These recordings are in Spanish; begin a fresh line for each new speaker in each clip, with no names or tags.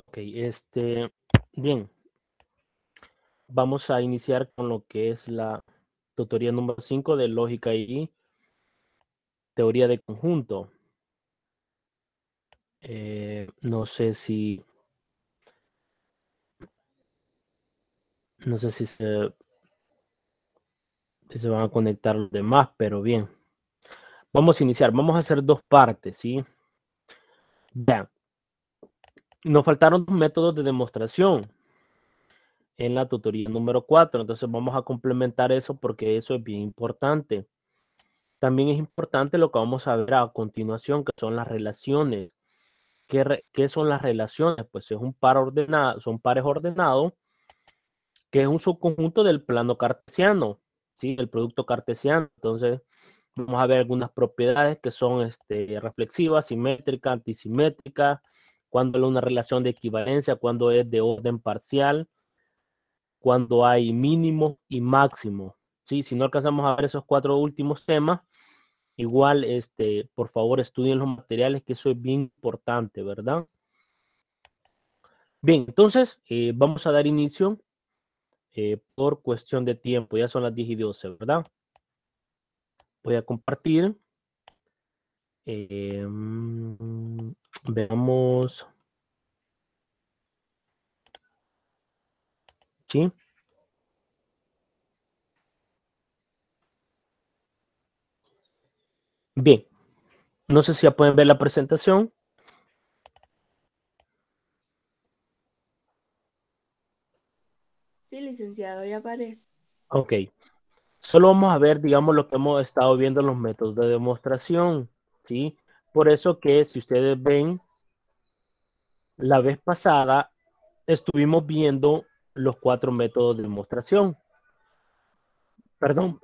Ok, bien, vamos a iniciar con lo que es la tutoría número 5 de lógica y teoría de conjunto. No sé si, no sé si se van a conectar los demás, pero bien. Vamos a iniciar, vamos a hacer dos partes, ¿sí? Vean, nos faltaron dos métodos de demostración en la tutoría número 4, entonces vamos a complementar eso porque eso es bien importante. También es importante lo que vamos a ver a continuación, que son las relaciones. ¿Qué son las relaciones? Pues es un par ordenado, son pares ordenados, que es un subconjunto del plano cartesiano, ¿sí? El producto cartesiano. Entonces, vamos a ver algunas propiedades que son reflexivas, simétricas, antisimétricas, cuando es una relación de equivalencia, cuando es de orden parcial, cuando hay mínimo y máximo, ¿sí? Si no alcanzamos a ver esos cuatro últimos temas, igual, por favor, estudien los materiales, que eso es bien importante, ¿verdad? Bien, entonces, vamos a dar inicio por cuestión de tiempo. Ya son las 10:12, ¿verdad? Voy a compartir. Veamos. ¿Sí? Bien. No sé si ya pueden ver la presentación.
Sí, licenciado, ya aparece.
Ok. Solo vamos a ver, digamos, lo que hemos estado viendo en los métodos de demostración. ¿Sí? Por eso que si ustedes ven, la vez pasada estuvimos viendo los cuatro métodos de demostración. Perdón,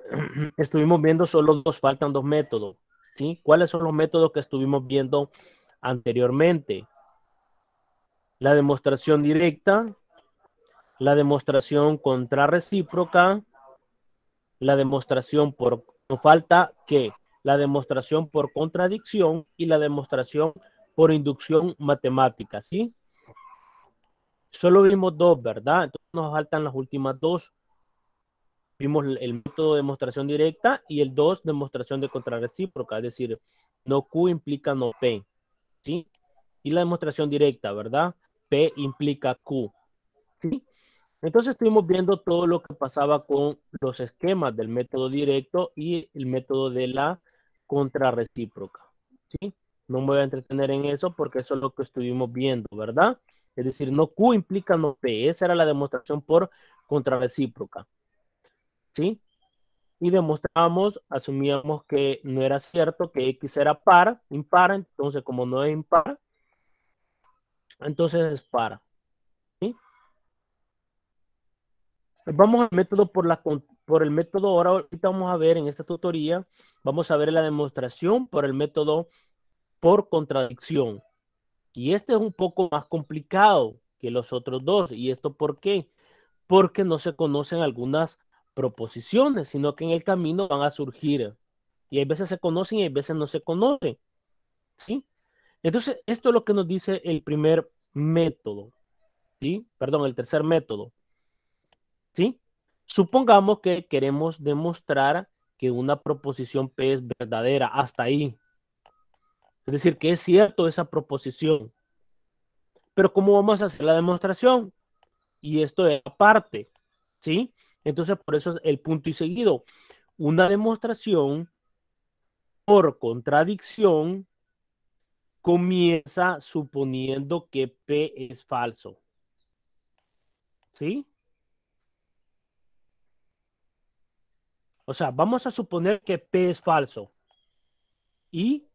estuvimos viendo solo dos, faltan dos métodos. ¿Sí? ¿Cuáles son los métodos que estuvimos viendo anteriormente? La demostración directa, la demostración contrarrecíproca, la demostración por, nos falta que la demostración por contradicción y la demostración por inducción matemática, ¿sí? Solo vimos dos, ¿verdad? Entonces nos faltan las últimas dos. Vimos el método de demostración directa y el 2, demostración de contrarrecíproca, es decir, no Q implica no P, ¿sí? Y la demostración directa, ¿verdad? P implica Q, ¿sí? Entonces estuvimos viendo todo lo que pasaba con los esquemas del método directo y el método de la contrarrecíproca. ¿Sí? No me voy a entretener en eso porque eso es lo que estuvimos viendo, ¿verdad? Es decir, no Q implica no P. Esa era la demostración por contrarrecíproca. ¿Sí? Y demostramos, asumíamos que no era cierto, que X era impar, entonces como no es impar, entonces es par. ¿Sí? Vamos al método por el método, ahorita vamos a ver en esta tutoría, vamos a ver la demostración por el método por contradicción. Y este es un poco más complicado que los otros dos. ¿Y esto por qué? Porque no se conocen algunas proposiciones, sino que en el camino van a surgir. Y hay veces se conocen y hay veces no se conocen. ¿Sí? Entonces, esto es lo que nos dice el primer método. ¿Sí? Perdón, el tercer método. ¿Sí? Supongamos que queremos demostrar que una proposición P es verdadera, hasta ahí. Es decir, que es cierto esa proposición. Pero ¿cómo vamos a hacer la demostración? Y esto es aparte, ¿sí? Entonces, por eso es el punto y seguido. Una demostración por contradicción comienza suponiendo que P es falso, ¿sí? O sea, vamos a suponer que P es falso. Y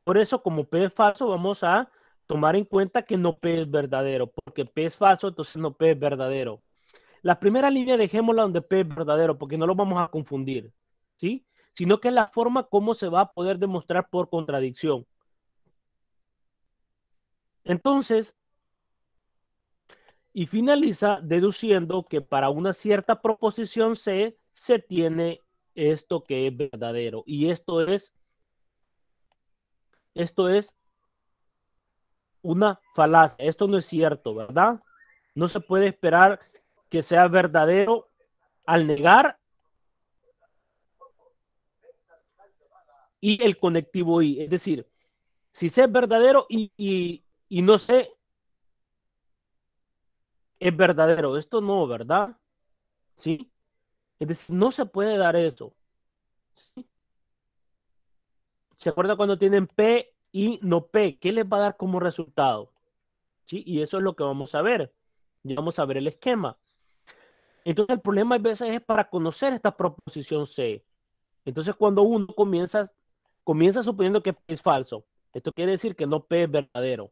por eso, como P es falso, vamos a tomar en cuenta que no P es verdadero, porque P es falso, entonces no P es verdadero. La primera línea dejémosla donde P es verdadero, porque no lo vamos a confundir, ¿sí? Sino que es la forma como se va a poder demostrar por contradicción. Entonces, y finaliza deduciendo que para una cierta proposición C se tiene esto que es verdadero. Y esto es una falacia. Esto no es cierto, ¿verdad? No se puede esperar que sea verdadero al negar y el conectivo y. Es decir, si C es verdadero y no C es verdadero. Esto no, ¿verdad? ¿Sí? Es decir, no se puede dar eso. ¿Sí? ¿Se acuerda cuando tienen P y no P? ¿Qué les va a dar como resultado? ¿Sí? Y eso es lo que vamos a ver. Y vamos a ver el esquema. Entonces el problema a veces es para conocer esta proposición C. Entonces cuando uno comienza suponiendo que P es falso, esto quiere decir que no P es verdadero.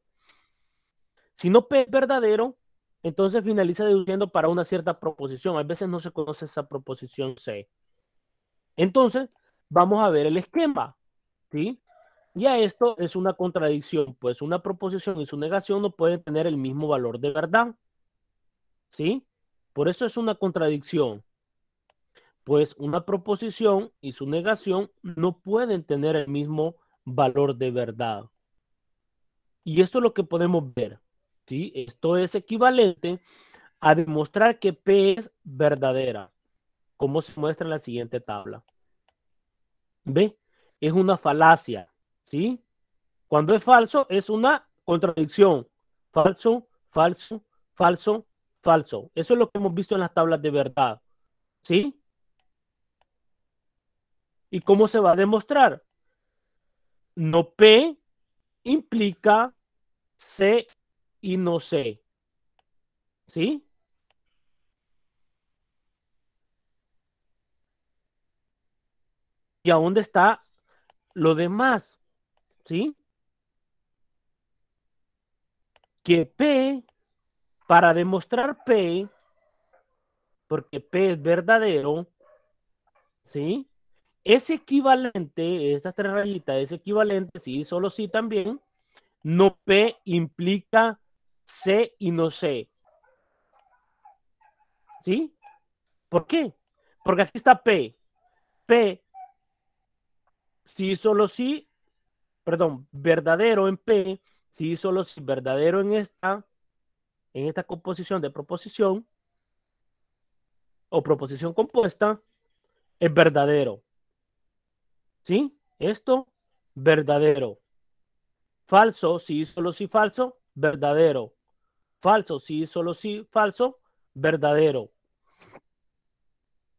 Si no P es verdadero, entonces finaliza deduciendo para una cierta proposición. A veces no se conoce esa proposición C. Entonces, vamos a ver el esquema, ¿sí? Y a esto es una contradicción, pues una proposición y su negación no pueden tener el mismo valor de verdad, ¿sí? Por eso es una contradicción, pues una proposición y su negación no pueden tener el mismo valor de verdad. Y esto es lo que podemos ver, ¿sí? Esto es equivalente a demostrar que P es verdadera, como se muestra en la siguiente tabla. ¿Ve? Es una falacia, ¿sí? Cuando es falso, es una contradicción. Falso, falso, falso, falso. Eso es lo que hemos visto en las tablas de verdad. ¿Sí? ¿Y cómo se va a demostrar? No P implica C y no C. ¿Sí? ¿Y a dónde está lo demás? ¿Sí? Que P, para demostrar P, porque P es verdadero, ¿sí? Es equivalente, estas tres rayitas, es equivalente, sí, solo sí también. No P implica C y no C. ¿Sí? ¿Por qué? Porque aquí está P. P, sí, solo sí, perdón, verdadero en P, sí, solo sí, verdadero en esta composición de proposición o proposición compuesta, es verdadero. ¿Sí? Esto, verdadero. Falso, sí, solo sí, falso, verdadero. Falso, sí, solo sí, falso, verdadero.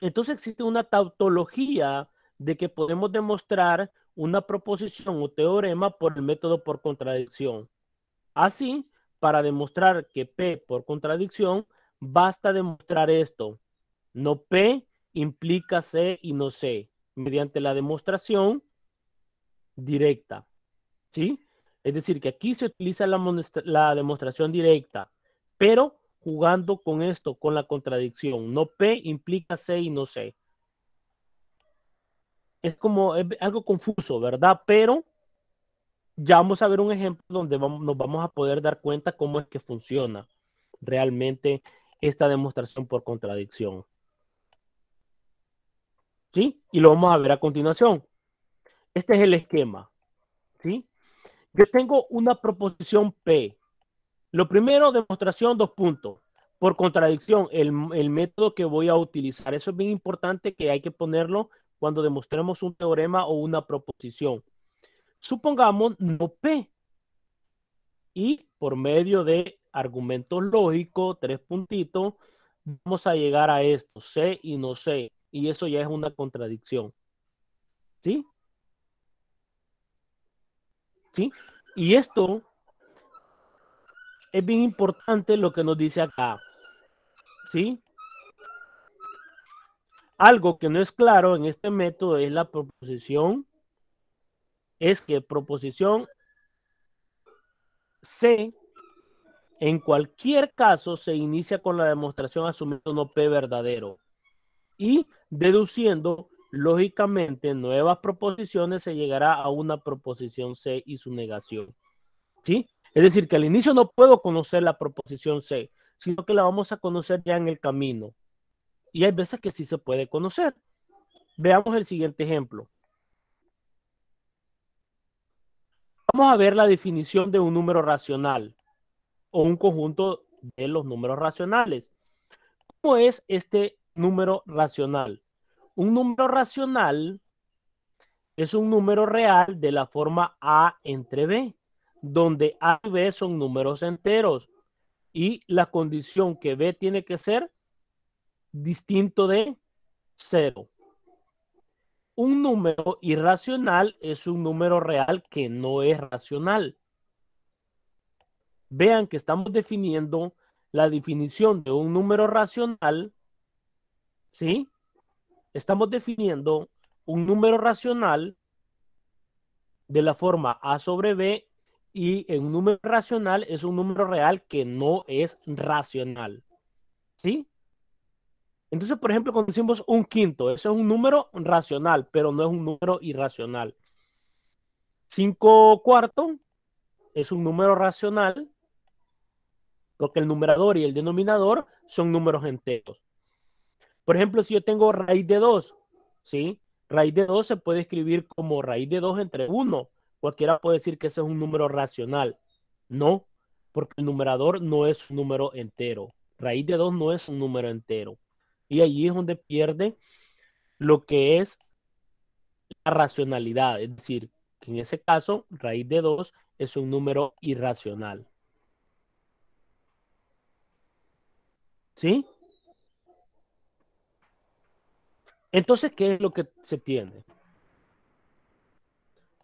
Entonces existe una tautología de que podemos demostrar una proposición o teorema por el método por contradicción. Así, para demostrar que P por contradicción, basta demostrar esto. No P implica C y no C, mediante la demostración directa. ¿Sí? Es decir, que aquí se utiliza la demostración directa, pero jugando con esto, con la contradicción. No P implica C y no C. Es como es algo confuso, ¿verdad? Pero ya vamos a ver un ejemplo donde nos vamos a poder dar cuenta cómo es que funciona realmente esta demostración por contradicción. ¿Sí? Y lo vamos a ver a continuación. Este es el esquema. ¿Sí? Yo tengo una proposición P. Lo primero, demostración, 2 puntos. Por contradicción, el método que voy a utilizar. Eso es bien importante que hay que ponerlo cuando demostremos un teorema o una proposición. Supongamos no P. Y por medio de argumentos lógicos, 3 puntitos, vamos a llegar a esto, C y no C. Y eso ya es una contradicción. ¿Sí? ¿Sí? Y esto es bien importante lo que nos dice acá. ¿Sí? Algo que no es claro en este método es la proposición. Es que proposición C en cualquier caso se inicia con la demostración asumiendo no P verdadero. Y deduciendo lógicamente nuevas proposiciones se llegará a una proposición C y su negación. ¿Sí? Es decir, que al inicio no puedo conocer la proposición C, sino que la vamos a conocer ya en el camino. Y hay veces que sí se puede conocer. Veamos el siguiente ejemplo. Vamos a ver la definición de un número racional o un conjunto de los números racionales. ¿Cómo es este número racional? Un número racional es un número real de la forma A entre B, donde A y B son números enteros y la condición que B tiene que ser distinto de 0. Un número irracional es un número real que no es racional. Vean que estamos definiendo la definición de un número racional, ¿sí? Estamos definiendo un número racional de la forma A sobre B y en un número racional es un número real que no es racional. ¿Sí? Entonces, por ejemplo, cuando decimos un quinto, eso es un número racional, pero no es un número irracional. 5 cuartos es un número racional, porque el numerador y el denominador son números enteros. Por ejemplo, si yo tengo raíz de 2, ¿sí? Raíz de 2 se puede escribir como raíz de 2 entre 1. Cualquiera puede decir que ese es un número racional. No, porque el numerador no es un número entero. Raíz de 2 no es un número entero. Y allí es donde pierde lo que es la racionalidad. Es decir, que en ese caso, raíz de 2 es un número irracional. ¿Sí? Entonces, ¿qué es lo que se tiene?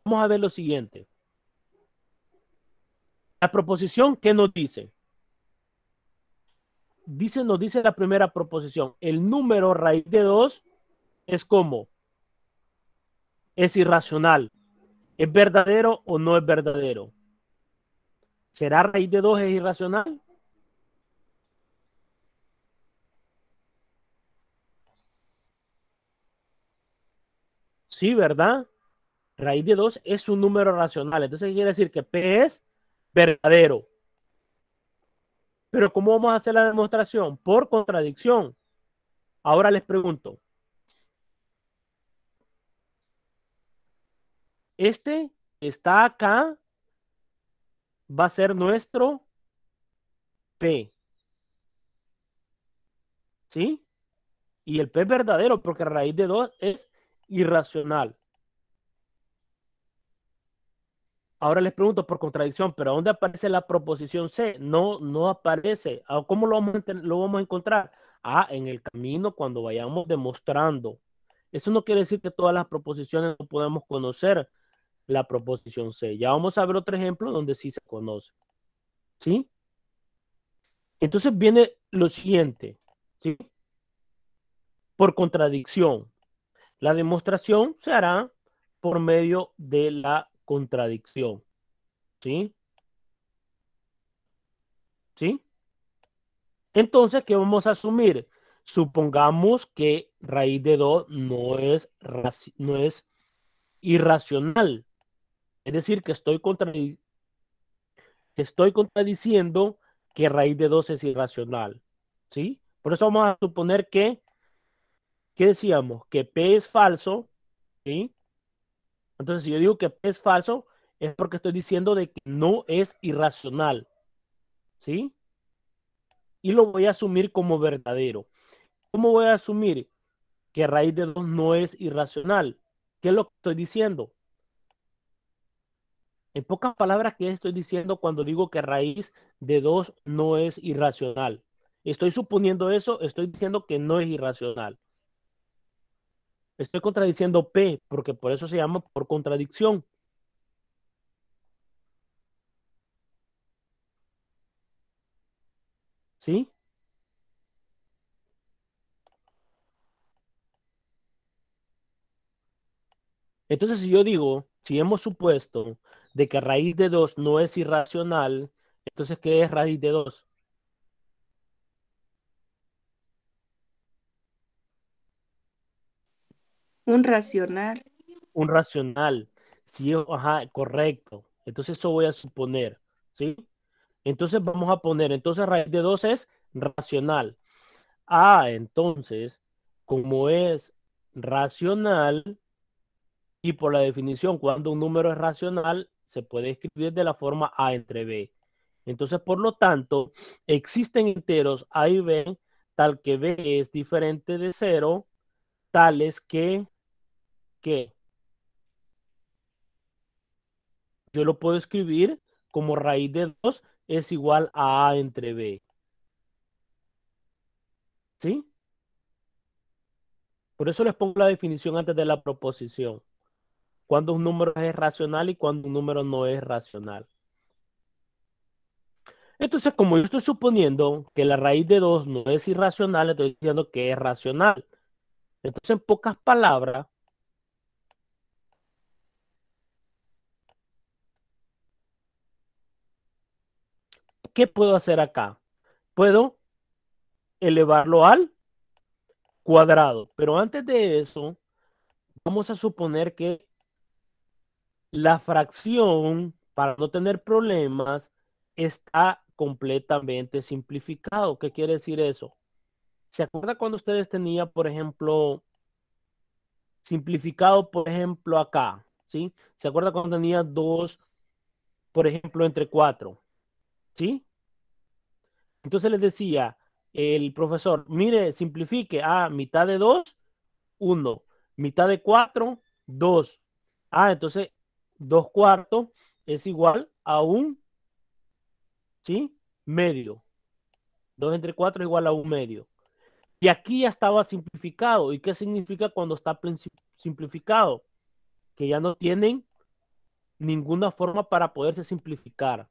Vamos a ver lo siguiente. La proposición, ¿qué nos dice? Nos dice la primera proposición, el número raíz de 2 es como, es irracional. ¿Es verdadero o no es verdadero? ¿Será raíz de 2 es irracional? Sí, ¿verdad? Raíz de 2 es un número racional. Entonces quiere decir que P es verdadero. Pero ¿cómo vamos a hacer la demostración? Por contradicción. Ahora les pregunto, este está acá, va a ser nuestro P, ¿sí? Y el P es verdadero porque raíz de 2 es irracional. Ahora les pregunto por contradicción, ¿pero dónde aparece la proposición C? No, no aparece. ¿Cómo lo vamos a encontrar? Ah, en el camino cuando vayamos demostrando. Eso no quiere decir que todas las proposiciones no podemos conocer la proposición C. Ya vamos a ver otro ejemplo donde sí se conoce. ¿Sí? Entonces viene lo siguiente. ¿Sí? Por contradicción. La demostración se hará por medio de la contradicción. ¿Sí? ¿Sí? Entonces, ¿qué vamos a asumir? Supongamos que raíz de 2 no es irracional. Es decir, que estoy contradiciendo que raíz de 2 es irracional. ¿Sí? Por eso vamos a suponer ¿qué decíamos? Que P es falso. ¿Sí? Entonces, si yo digo que P es falso, es porque estoy diciendo de que no es irracional. ¿Sí? Y lo voy a asumir como verdadero. ¿Cómo voy a asumir que raíz de 2 no es irracional? ¿Qué es lo que estoy diciendo? En pocas palabras, ¿qué estoy diciendo cuando digo que raíz de 2 no es irracional? Estoy suponiendo eso, estoy diciendo que no es irracional. Estoy contradiciendo P, porque por eso se llama por contradicción. ¿Sí? Entonces, si yo digo, si hemos supuesto de que raíz de 2 no es irracional, entonces, ¿qué es raíz de 2?
Un racional.
Un racional. Sí, ajá, correcto. Entonces, eso voy a suponer. ¿Sí? Entonces, vamos a poner, entonces, raíz de 2 es racional. Ah, entonces, como es racional, y por la definición, cuando un número es racional, se puede escribir de la forma A entre B. Entonces, por lo tanto, existen enteros A y B, tal que B es diferente de cero, tales que yo lo puedo escribir como raíz de 2 es igual a A entre B. ¿Sí? Por eso les pongo la definición antes de la proposición. Cuando un número es racional y cuando un número no es racional. Entonces, como yo estoy suponiendo que la raíz de 2 no es irracional, estoy diciendo que es racional. Entonces, en pocas palabras, ¿qué puedo hacer acá? Puedo elevarlo al cuadrado, pero antes de eso, vamos a suponer que la fracción, para no tener problemas, está completamente simplificado. ¿Qué quiere decir eso? ¿Se acuerda cuando ustedes tenían, por ejemplo, simplificado, por ejemplo, acá? ¿Sí? ¿Se acuerda cuando tenía 2, por ejemplo, entre 4? ¿Sí? Entonces les decía el profesor, mire, simplifique. Ah, mitad de 2, 1. Mitad de 4, 2. Ah, entonces 2 cuartos es igual a un, ¿sí? Medio. 2 entre 4 es igual a un medio. Y aquí ya estaba simplificado. ¿Y qué significa cuando está simplificado? Que ya no tienen ninguna forma para poderse simplificar.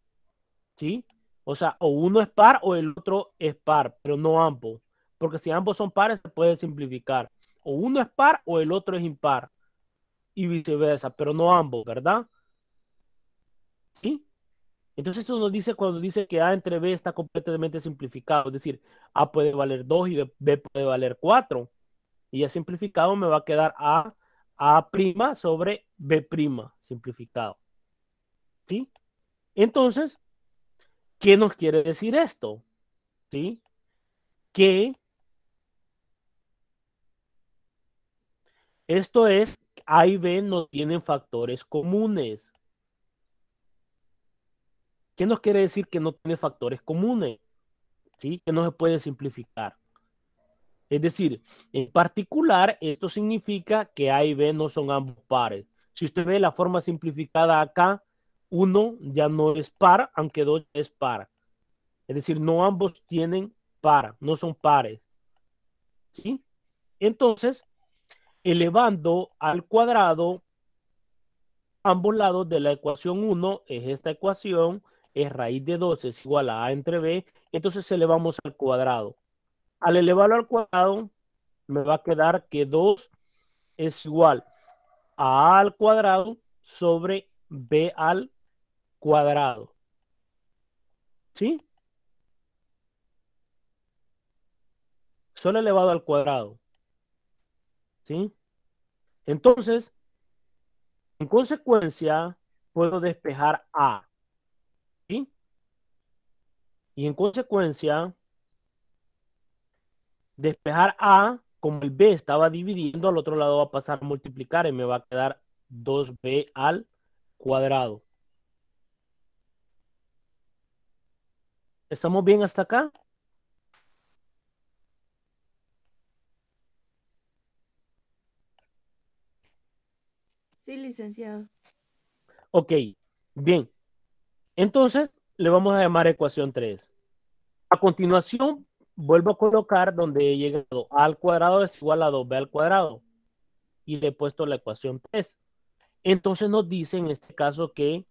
¿Sí? O sea, o uno es par o el otro es par, pero no ambos. Porque si ambos son pares, se puede simplificar. O uno es par o el otro es impar. Y viceversa, pero no ambos, ¿verdad? ¿Sí? Entonces eso nos dice cuando dice que A entre B está completamente simplificado. Es decir, A puede valer 2 y B puede valer 4. Y ya simplificado me va a quedar A' sobre B' simplificado. ¿Sí? Entonces, ¿qué nos quiere decir esto? ¿Sí? Que esto es, A y B no tienen factores comunes. ¿Qué nos quiere decir que no tiene factores comunes? ¿Sí? Que no se puede simplificar. Es decir, en particular, esto significa que A y B no son ambos pares. Si usted ve la forma simplificada acá, 1 ya no es par, aunque 2 es par. Es decir, no ambos tienen par, no son pares. ¿Sí? Entonces, elevando al cuadrado ambos lados de la ecuación 1 es esta ecuación, es raíz de 2 es igual a entre b, entonces elevamos al cuadrado. Al elevarlo al cuadrado, me va a quedar que 2 es igual a al cuadrado sobre b al cuadrado. ¿Sí? Solo elevado al cuadrado. ¿Sí? Entonces, en consecuencia, puedo despejar a. ¿Sí? Y en consecuencia, despejar a, como el b estaba dividiendo, al otro lado va a pasar a multiplicar y me va a quedar 2b al cuadrado. ¿Estamos bien hasta acá?
Sí, licenciado.
Ok, bien. Entonces, le vamos a llamar ecuación 3. A continuación, vuelvo a colocar donde he llegado a al cuadrado es igual a 2b al cuadrado. Y le he puesto la ecuación 3. Entonces nos dice en este caso que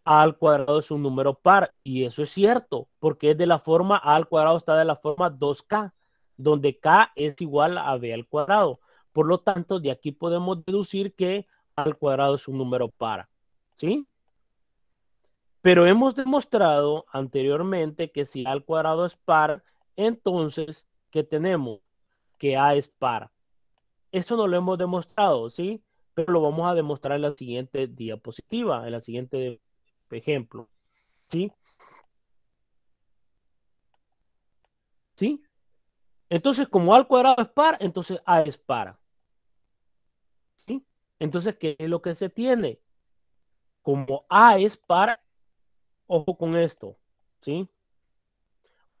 a al cuadrado es un número par. Y eso es cierto, porque es de la forma a al cuadrado está de la forma 2k, donde k es igual a b al cuadrado. Por lo tanto, de aquí podemos deducir que a al cuadrado es un número par. ¿Sí? Pero hemos demostrado anteriormente que si a al cuadrado es par, entonces, ¿qué tenemos? Que a es par. Eso no lo hemos demostrado, ¿sí? Pero lo vamos a demostrar en la siguiente diapositiva, en la siguiente ejemplo, ¿sí? ¿Sí? Entonces, como a al cuadrado es par, entonces a es par, ¿sí? Entonces, ¿qué es lo que se tiene? Como a es par, ojo con esto, ¿sí?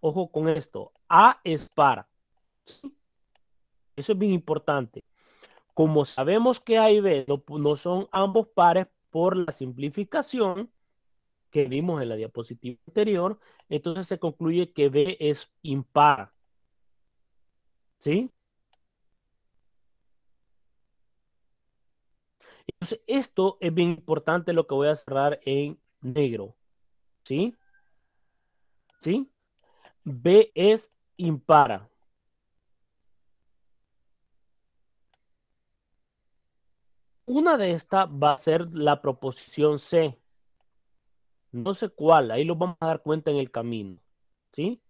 Ojo con esto, a es par, ¿sí? Eso es bien importante. Como sabemos que A y B no son ambos pares por la simplificación que vimos en la diapositiva anterior, entonces se concluye que B es impar. ¿Sí? Entonces, esto es bien importante lo que voy a cerrar en negro. ¿Sí? ¿Sí? B es impar. Una de estas va a ser la proposición C. No sé cuál, ahí lo vamos a dar cuenta en el camino. ¿Sí?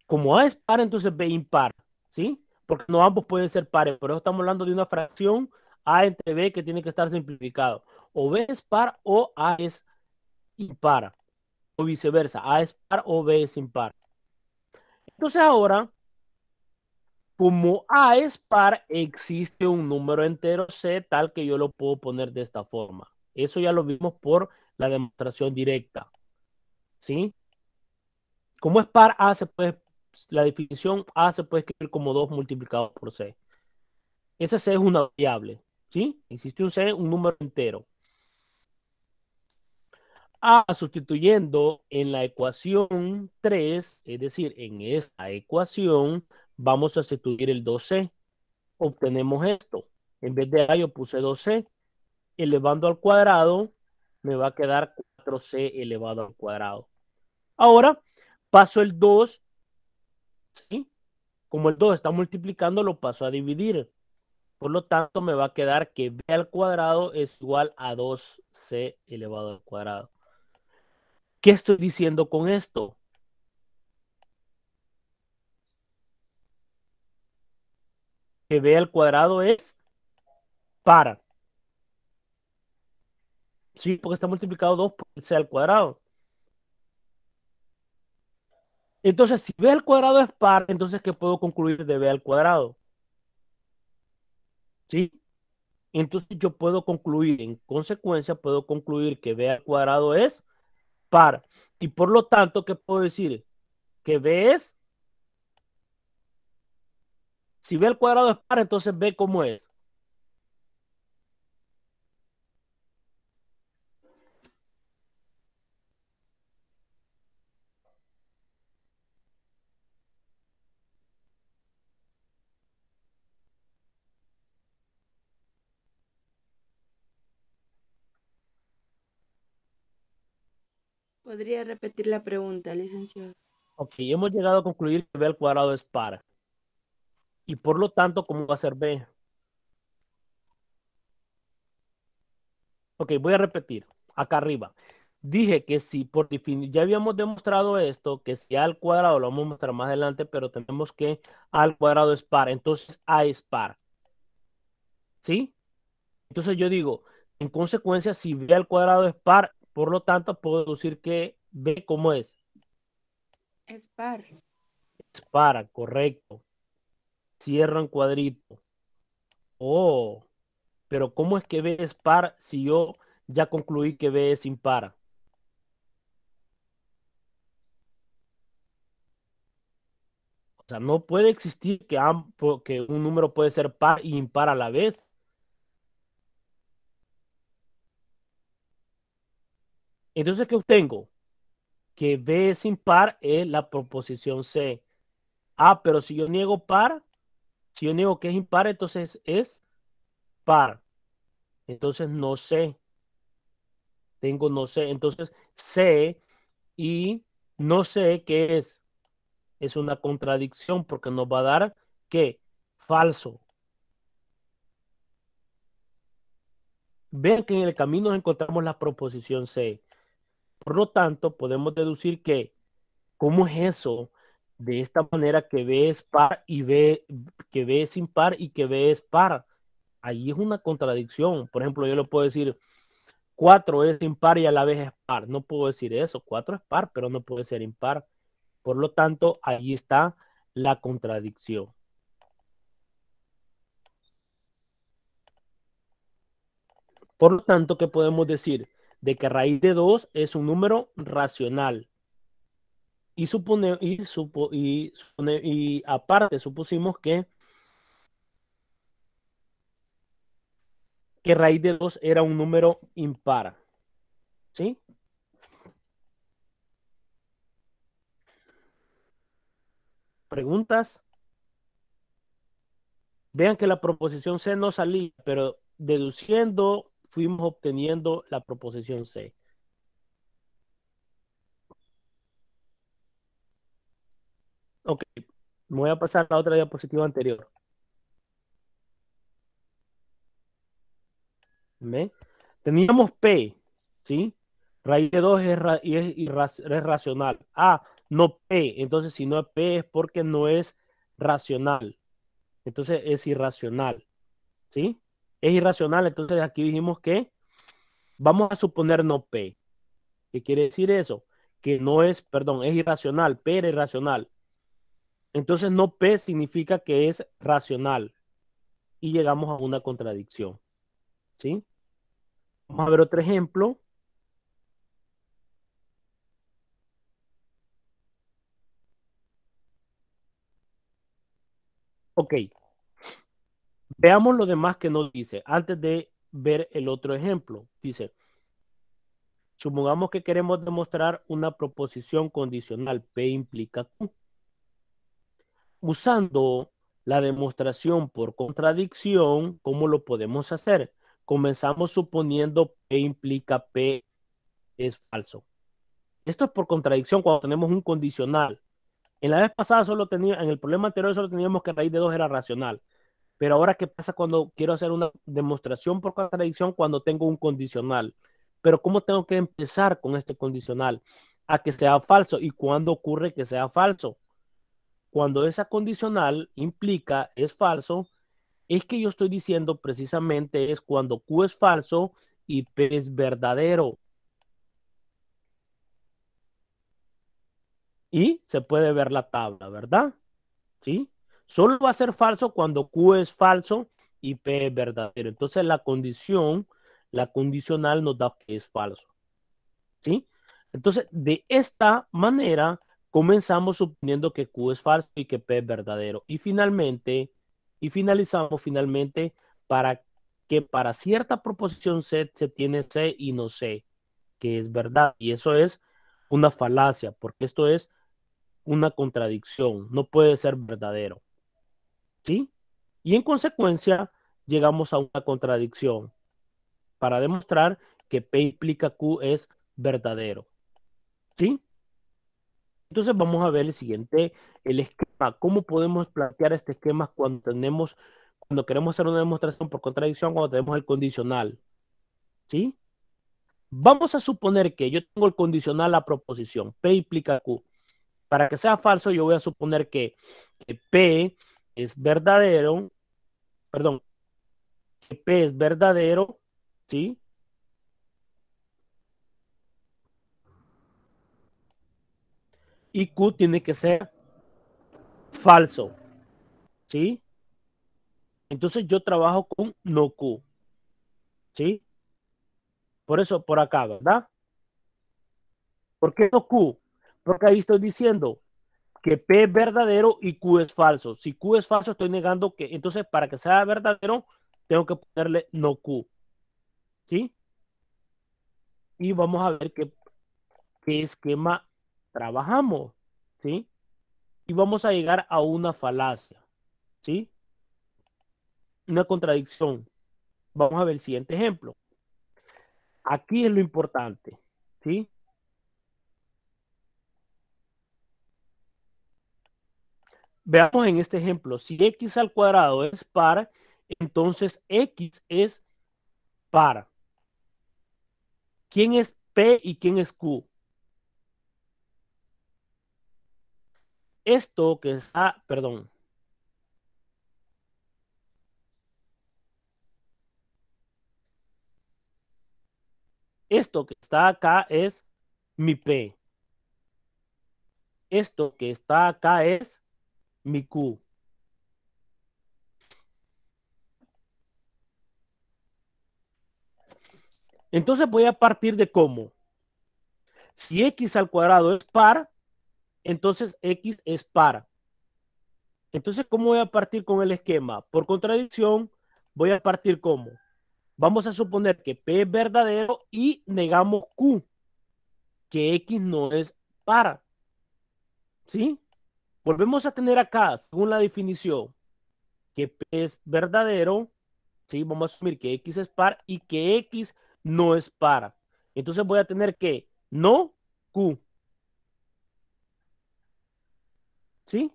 Como A es par, entonces B impar, ¿sí? Porque no ambos pueden ser pares, por eso estamos hablando de una fracción A entre B que tiene que estar simplificado. O B es par o A es impar, o viceversa, A es par o B es impar. Entonces ahora, como A es par, existe un número entero C tal que yo lo puedo poner de esta forma. Eso ya lo vimos por la demostración directa, ¿sí? Como es par, la definición A se puede escribir como 2 multiplicado por C. Ese C es una variable, ¿sí? Existe un C, un número entero. A sustituyendo en la ecuación 3, es decir, en esta ecuación, vamos a sustituir el 2C. Obtenemos esto. En vez de A yo puse 2C. Elevando al cuadrado, me va a quedar 4C elevado al cuadrado. Ahora, paso el 2, ¿sí? Como el 2 está multiplicando, lo paso a dividir. Por lo tanto, me va a quedar que b al cuadrado es igual a 2c elevado al cuadrado. ¿Qué estoy diciendo con esto? Que b al cuadrado es par. Sí, porque está multiplicado 2 por c al cuadrado. Entonces, si b al cuadrado es par, entonces, ¿qué puedo concluir de b al cuadrado? ¿Sí? Entonces, yo puedo concluir, en consecuencia, puedo concluir que b al cuadrado es par. Y por lo tanto, ¿qué puedo decir? Que b es, si b al cuadrado es par, entonces b ¿cómo es?
¿Podría repetir la pregunta, licenciado?
Ok, hemos llegado a concluir que b al cuadrado es par. Y por lo tanto, ¿cómo va a ser b? Ok, voy a repetir. Acá arriba. Dije que si por definir, ya habíamos demostrado esto, que si a al cuadrado, lo vamos a mostrar más adelante, pero tenemos que a al cuadrado es par. Entonces a es par. ¿Sí? Entonces yo digo, en consecuencia, si b al cuadrado es par, por lo tanto, puedo decir que b, ¿cómo es?
Es par.
Es par, correcto. Cierro en cuadrito. Oh, pero ¿cómo es que b es par si yo ya concluí que b es impar? O sea, no puede existir que un número puede ser par y impar a la vez. Entonces, ¿qué obtengo? Que b es impar es la proposición C. Ah, pero si yo niego par, si yo niego que es impar, entonces es par. Entonces no sé. Tengo no sé. Entonces sé y no sé qué es. Es una contradicción porque nos va a dar que falso. Vean que en el camino encontramos la proposición C. Por lo tanto, podemos deducir que, ¿cómo es eso? De esta manera que B es par y B, que B es impar y que B es par. Ahí es una contradicción. Por ejemplo, yo le puedo decir 4 es impar y a la vez es par. No puedo decir eso. 4 es par, pero no puede ser impar. Por lo tanto, ahí está la contradicción. Por lo tanto, ¿qué podemos decir? De que raíz de 2 es un número racional. Y aparte supusimos que raíz de 2 era un número impar. ¿Sí? ¿Preguntas? Vean que la proposición C no salía, pero deduciendo fuimos obteniendo la proposición C. Ok, voy a pasar a la otra diapositiva anterior. ¿Ve? Teníamos P, ¿sí? Raíz de 2 es racional. Ah, no P. Entonces, si no es P es porque no es racional. Entonces, es irracional, ¿sí? Es irracional. Entonces, aquí dijimos que vamos a suponer no P. ¿Qué quiere decir eso? Que no es, perdón, es irracional. P era irracional. Entonces, no P significa que es racional. Y llegamos a una contradicción, ¿sí? Vamos a ver otro ejemplo. Ok, veamos lo demás que nos dice antes de ver el otro ejemplo. Dice, supongamos que queremos demostrar una proposición condicional. P implica Q. Usando la demostración por contradicción, ¿cómo lo podemos hacer? Comenzamos suponiendo P implica P es falso. Esto es por contradicción cuando tenemos un condicional. En la vez pasada en el problema anterior solo teníamos que raíz de 2 era racional. Pero ahora, ¿qué pasa cuando quiero hacer una demostración por contradicción cuando tengo un condicional? Pero ¿cómo tengo que empezar con este condicional? A que sea falso. ¿Y cuándo ocurre que sea falso? Cuando esa condicional implica es falso, es que yo estoy diciendo precisamente es cuando Q es falso y P es verdadero. Y se puede ver la tabla, ¿verdad? ¿Sí? Solo va a ser falso cuando Q es falso y P es verdadero. Entonces la condicional nos da que es falso. ¿Sí? Entonces, de esta manera, comenzamos suponiendo que Q es falso y que P es verdadero. Y finalizamos finalmente para que para cierta proposición C se tiene C y no C, que es verdad. Y eso es una falacia, porque esto es una contradicción. No puede ser verdadero. ¿Sí? Y en consecuencia, llegamos a una contradicción para demostrar que P implica Q es verdadero. ¿Sí? Entonces vamos a ver el siguiente, el esquema. ¿Cómo podemos plantear este esquema cuando queremos hacer una demostración por contradicción, cuando tenemos el condicional? ¿Sí? Vamos a suponer que yo tengo el condicional a proposición, P implica Q. Para que sea falso, yo voy a suponer que P es verdadero, perdón, que P es verdadero, ¿sí? Y Q tiene que ser falso, ¿sí? Entonces yo trabajo con no Q, ¿sí? Por eso por acá, ¿verdad? ¿Por qué no Q? Porque ahí estoy diciendo que P es verdadero y Q es falso. Si Q es falso, estoy negando que, entonces para que sea verdadero, tengo que ponerle no Q, ¿sí? Y vamos a ver qué esquema trabajamos, ¿sí? Y vamos a llegar a una falacia, ¿sí? Una contradicción. Vamos a ver el siguiente ejemplo. Aquí es lo importante, ¿sí? Veamos en este ejemplo, si x al cuadrado es par, entonces x es par. ¿Quién es P y quién es Q? Esto que está, perdón, esto que está acá es mi P. Esto que está acá es mi Q. Entonces voy a partir de cómo. Si x al cuadrado es par, entonces x es par. Entonces, ¿cómo voy a partir con el esquema? Por contradicción, voy a partir como. Vamos a suponer que P es verdadero y negamos Q, que X no es par. ¿Sí? Volvemos a tener acá, según la definición, que P es verdadero. ¿Sí? Vamos a asumir que X es par y que X no es par. Entonces voy a tener que no Q. ¿Sí?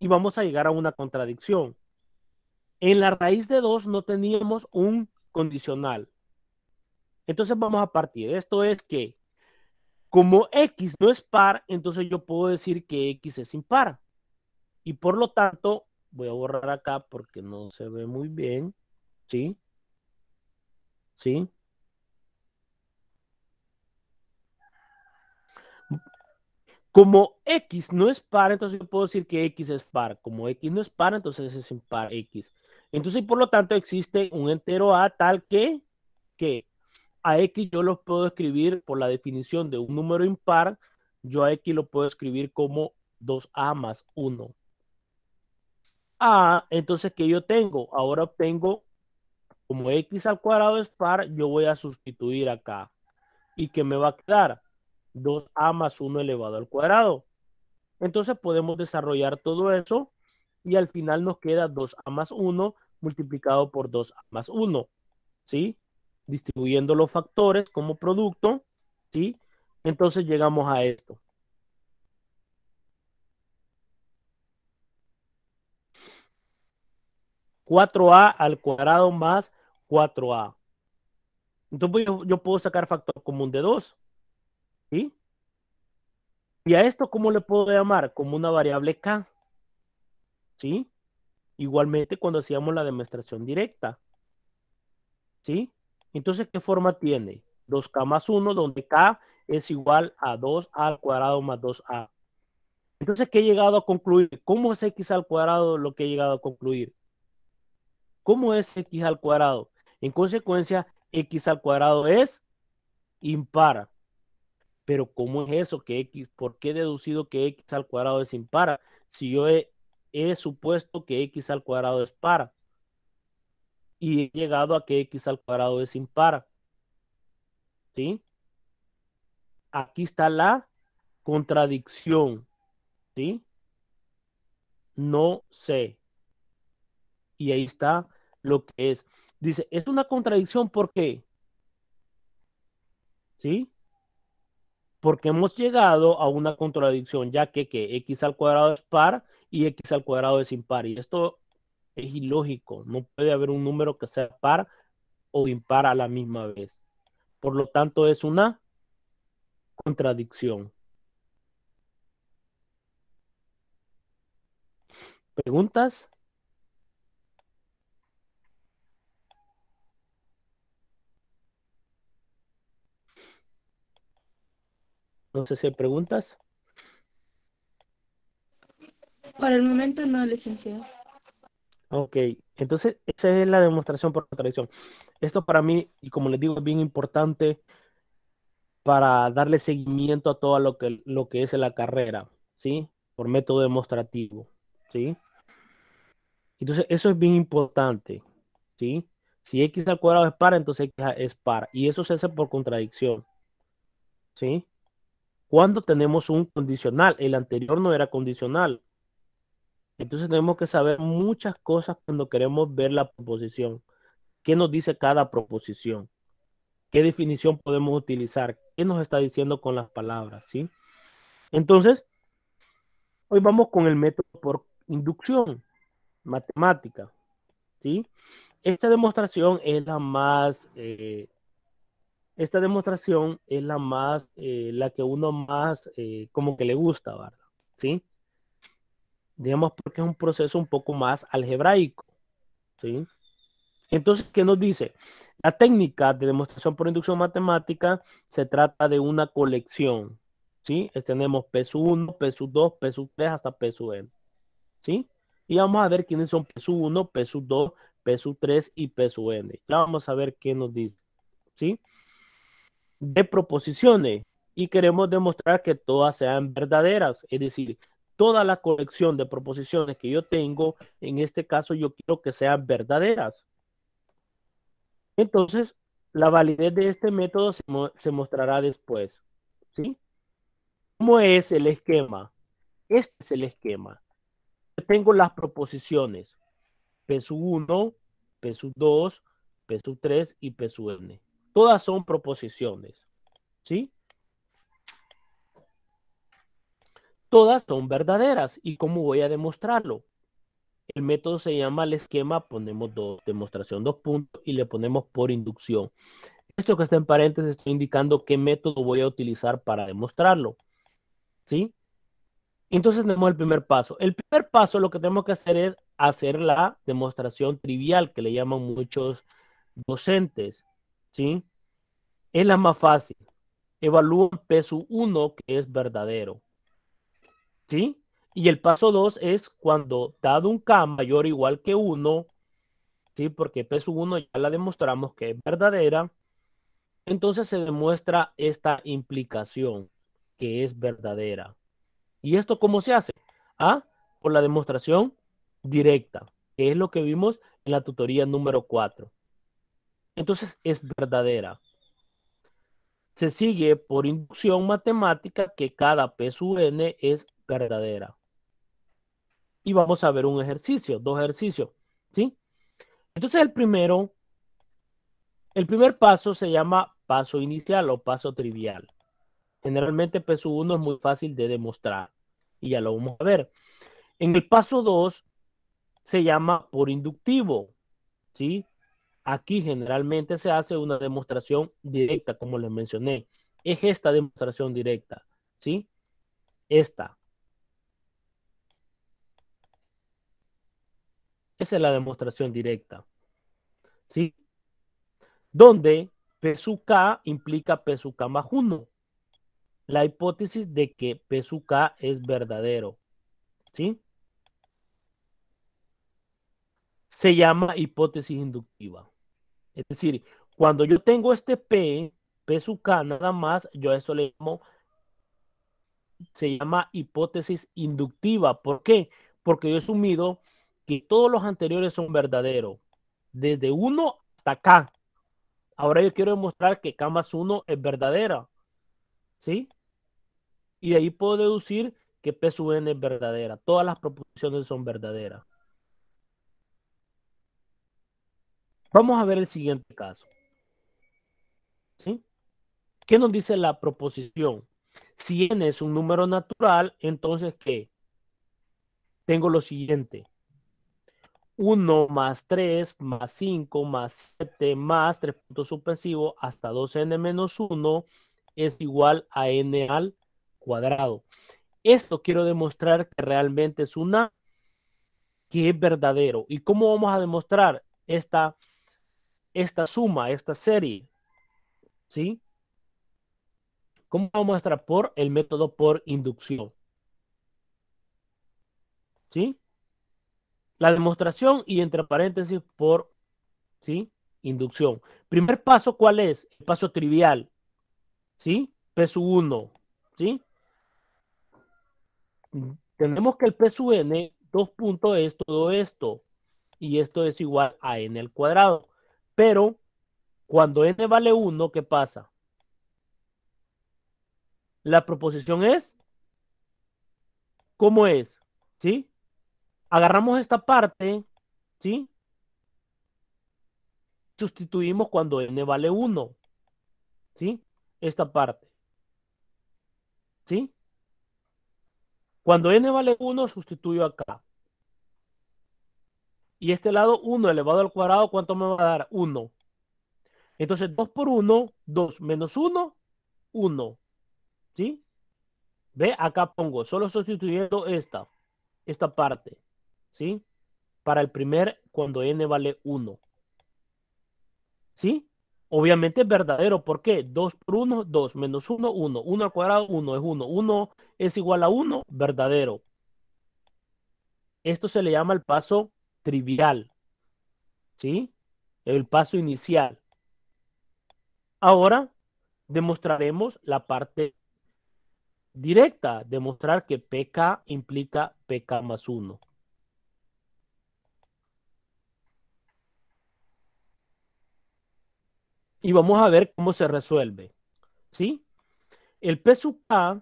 Y vamos a llegar a una contradicción. En la raíz de 2 no teníamos un condicional. Entonces vamos a partir. Esto es que como X no es par, entonces yo puedo decir que X es impar. Y por lo tanto, voy a borrar acá porque no se ve muy bien. ¿Sí? ¿Sí? Como X no es par, entonces yo puedo decir que X es par. Como X no es par, entonces es impar X. Entonces, por lo tanto, existe un entero A tal que a X yo lo puedo escribir por la definición de un número impar. Yo a X lo puedo escribir como 2A más 1. Entonces, ¿qué yo tengo? Ahora obtengo, como X al cuadrado es par, yo voy a sustituir acá. ¿Y qué me va a quedar? 2A más 1 elevado al cuadrado. Entonces podemos desarrollar todo eso y al final nos queda 2A más 1 multiplicado por 2A más 1, ¿sí? Distribuyendo los factores como producto, ¿sí? Entonces llegamos a esto. 4A al cuadrado más 4A. Entonces yo puedo sacar factor común de 2, ¿sí? Y a esto, ¿cómo le puedo llamar? Como una variable K, ¿sí? Igualmente cuando hacíamos la demostración directa, ¿sí? Entonces, ¿qué forma tiene? 2K más 1, donde K es igual a 2A al cuadrado más 2A. Entonces, ¿qué he llegado a concluir? ¿Cómo es X al cuadrado lo que he llegado a concluir? ¿Cómo es X al cuadrado? En consecuencia, X al cuadrado es impar. Pero ¿cómo es eso que X? ¿Por qué he deducido que X al cuadrado es impar? Si yo he supuesto que X al cuadrado es par y he llegado a que X al cuadrado es impar. ¿Sí? Aquí está la contradicción. ¿Sí? No sé. Y ahí está lo que es. Dice, es una contradicción, ¿por qué? ¿Sí? Porque hemos llegado a una contradicción, ya que x al cuadrado es par y x al cuadrado es impar. Y esto es ilógico. No puede haber un número que sea par o impar a la misma vez. Por lo tanto, es una contradicción. ¿Preguntas? No sé si hay preguntas.
Por el momento no, licenciado.
Ok, entonces esa es la demostración por contradicción. Esto para mí, y como les digo, es bien importante para darle seguimiento a todo lo que es la carrera, ¿sí? Por método demostrativo, ¿sí? Entonces eso es bien importante, ¿sí? Si x al cuadrado es par, entonces x es par. Y eso se hace por contradicción, ¿sí? Cuando tenemos un condicional, el anterior no era condicional. Entonces tenemos que saber muchas cosas cuando queremos ver la proposición. ¿Qué nos dice cada proposición? ¿Qué definición podemos utilizar? ¿Qué nos está diciendo con las palabras? ¿Sí? Entonces, hoy vamos con el método por inducción matemática. ¿Sí? Esta demostración es la más, esta demostración es la más, la que uno más como que le gusta, ¿verdad? ¿Sí? Digamos porque es un proceso un poco más algebraico. ¿Sí? Entonces, ¿qué nos dice? La técnica de demostración por inducción matemática se trata de una colección, ¿sí? Tenemos P sub 1, P sub 2, P sub 3 hasta P sub n, ¿sí? Y vamos a ver quiénes son P sub 1, P sub 2, P sub 3 y P sub n. Ya vamos a ver qué nos dice, ¿sí? De proposiciones y queremos demostrar que todas sean verdaderas, es decir, toda la colección de proposiciones que yo tengo, en este caso yo quiero que sean verdaderas. Entonces, la validez de este método se mostrará después. ¿Sí? ¿Cómo es el esquema? Este es el esquema. Yo tengo las proposiciones P sub 1, P sub 2, P sub 3 y P sub n. Todas son proposiciones. ¿Sí? Todas son verdaderas. ¿Y cómo voy a demostrarlo? El método se llama el esquema, ponemos demostración 2 puntos y le ponemos por inducción. Esto que está en paréntesis estoy indicando qué método voy a utilizar para demostrarlo. ¿Sí? Entonces tenemos el primer paso. El primer paso lo que tenemos que hacer es hacer la demostración trivial que le llaman muchos docentes. ¿Sí? Es la más fácil. Evalúan peso 1 que es verdadero. ¿Sí? Y el paso 2 es cuando dado un K mayor o igual que 1, ¿sí? Porque peso 1 ya la demostramos que es verdadera. Entonces se demuestra esta implicación que es verdadera. ¿Y esto cómo se hace? Ah, por la demostración directa, que es lo que vimos en la tutoría número 4. Entonces es verdadera. Se sigue por inducción matemática que cada P sub n es verdadera. Y vamos a ver un ejercicio, dos ejercicios, ¿sí? Entonces el primer paso se llama paso inicial o paso trivial. Generalmente P sub 1 es muy fácil de demostrar y ya lo vamos a ver. En el paso 2 se llama por inductivo, ¿sí? Aquí generalmente se hace una demostración directa, como les mencioné. Es esta demostración directa, ¿sí? Esta. Esa es la demostración directa, ¿sí? Donde P sub K implica P sub K más 1. La hipótesis de que P sub K es verdadero, ¿sí? Se llama hipótesis inductiva. Es decir, cuando yo tengo este P sub K nada más, yo a eso le llamo, se llama hipótesis inductiva. ¿Por qué? Porque yo he asumido que todos los anteriores son verdaderos, desde 1 hasta K. Ahora yo quiero demostrar que K más 1 es verdadera, ¿sí? Y de ahí puedo deducir que P sub n es verdadera. Todas las proposiciones son verdaderas. Vamos a ver el siguiente caso. ¿Sí? ¿Qué nos dice la proposición? Si n es un número natural, entonces ¿qué? Tengo lo siguiente. 1 más 3 más 5 más 7 más 3 puntos suspensivos hasta 2n menos 1 es igual a n al cuadrado. Esto quiero demostrar que realmente es que es verdadero. ¿Y cómo vamos a demostrar esta suma, esta serie? ¿Sí? ¿Cómo vamos a mostrar? Por el método por inducción. ¿Sí? La demostración y entre paréntesis por, ¿sí? Inducción. Primer paso, ¿cuál es? El paso trivial. ¿Sí? Peso 1. ¿Sí? Tenemos que el peso n, 2 puntos es todo esto. Y esto es igual a n al cuadrado. Pero cuando n vale 1, ¿qué pasa? La proposición es, ¿cómo es? ¿Sí? Agarramos esta parte, ¿sí? Sustituimos cuando n vale 1, ¿sí? Esta parte, ¿sí? Cuando n vale 1, sustituyo acá. Y este lado, 1 elevado al cuadrado, ¿cuánto me va a dar? 1. Entonces, 2 por 1, 2 menos 1, 1. ¿Sí? Ve, acá pongo, solo sustituyendo esta parte. ¿Sí? Para el primer, cuando n vale 1. ¿Sí? Obviamente es verdadero. ¿Por qué? 2 por 1, 2 menos 1, 1. 1 al cuadrado, 1 es 1. 1 es igual a 1, verdadero. Esto se le llama el paso trivial. ¿Sí? El paso inicial. Ahora demostraremos la parte directa, demostrar que PK implica PK más 1. Y vamos a ver cómo se resuelve. ¿Sí? El P sub K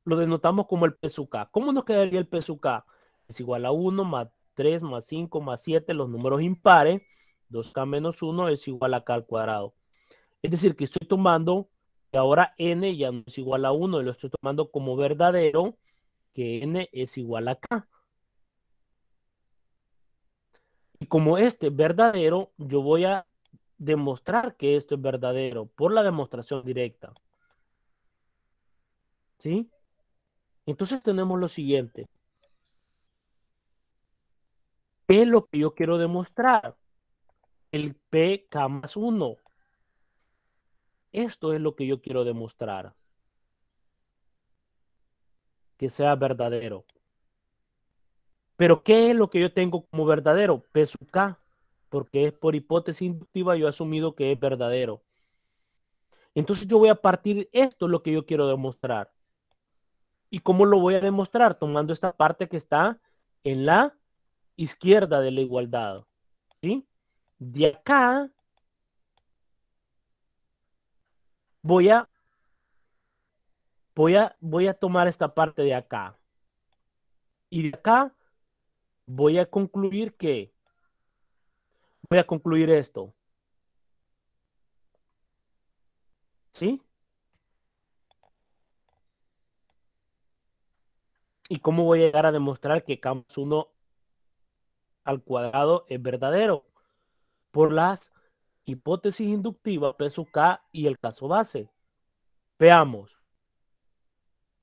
lo denotamos como el P sub K. ¿Cómo nos quedaría el P sub K? Es igual a 1 más 3 más 5 más 7, los números impares. 2K menos 1 es igual a K al cuadrado. Es decir, que estoy tomando que ahora N ya no es igual a 1 y lo estoy tomando como verdadero, que N es igual a K. Y como este es verdadero, yo voy a demostrar que esto es verdadero por la demostración directa. ¿Sí? Entonces tenemos lo siguiente. ¿Qué es lo que yo quiero demostrar? El PK más 1. Esto es lo que yo quiero demostrar. Que sea verdadero. Pero ¿qué es lo que yo tengo como verdadero? P sub K. Porque es por hipótesis inductiva, yo he asumido que es verdadero. Entonces yo voy a partir, esto es lo que yo quiero demostrar. ¿Y cómo lo voy a demostrar? Tomando esta parte que está en la izquierda de la igualdad. ¿Sí? De acá voy a, voy a tomar esta parte de acá. Y de acá voy a concluir que, voy a concluir esto. ¿Sí? ¿Y cómo voy a llegar a demostrar que K más 1 al cuadrado es verdadero? Por las hipótesis inductivas, P sub K y el caso base. Veamos.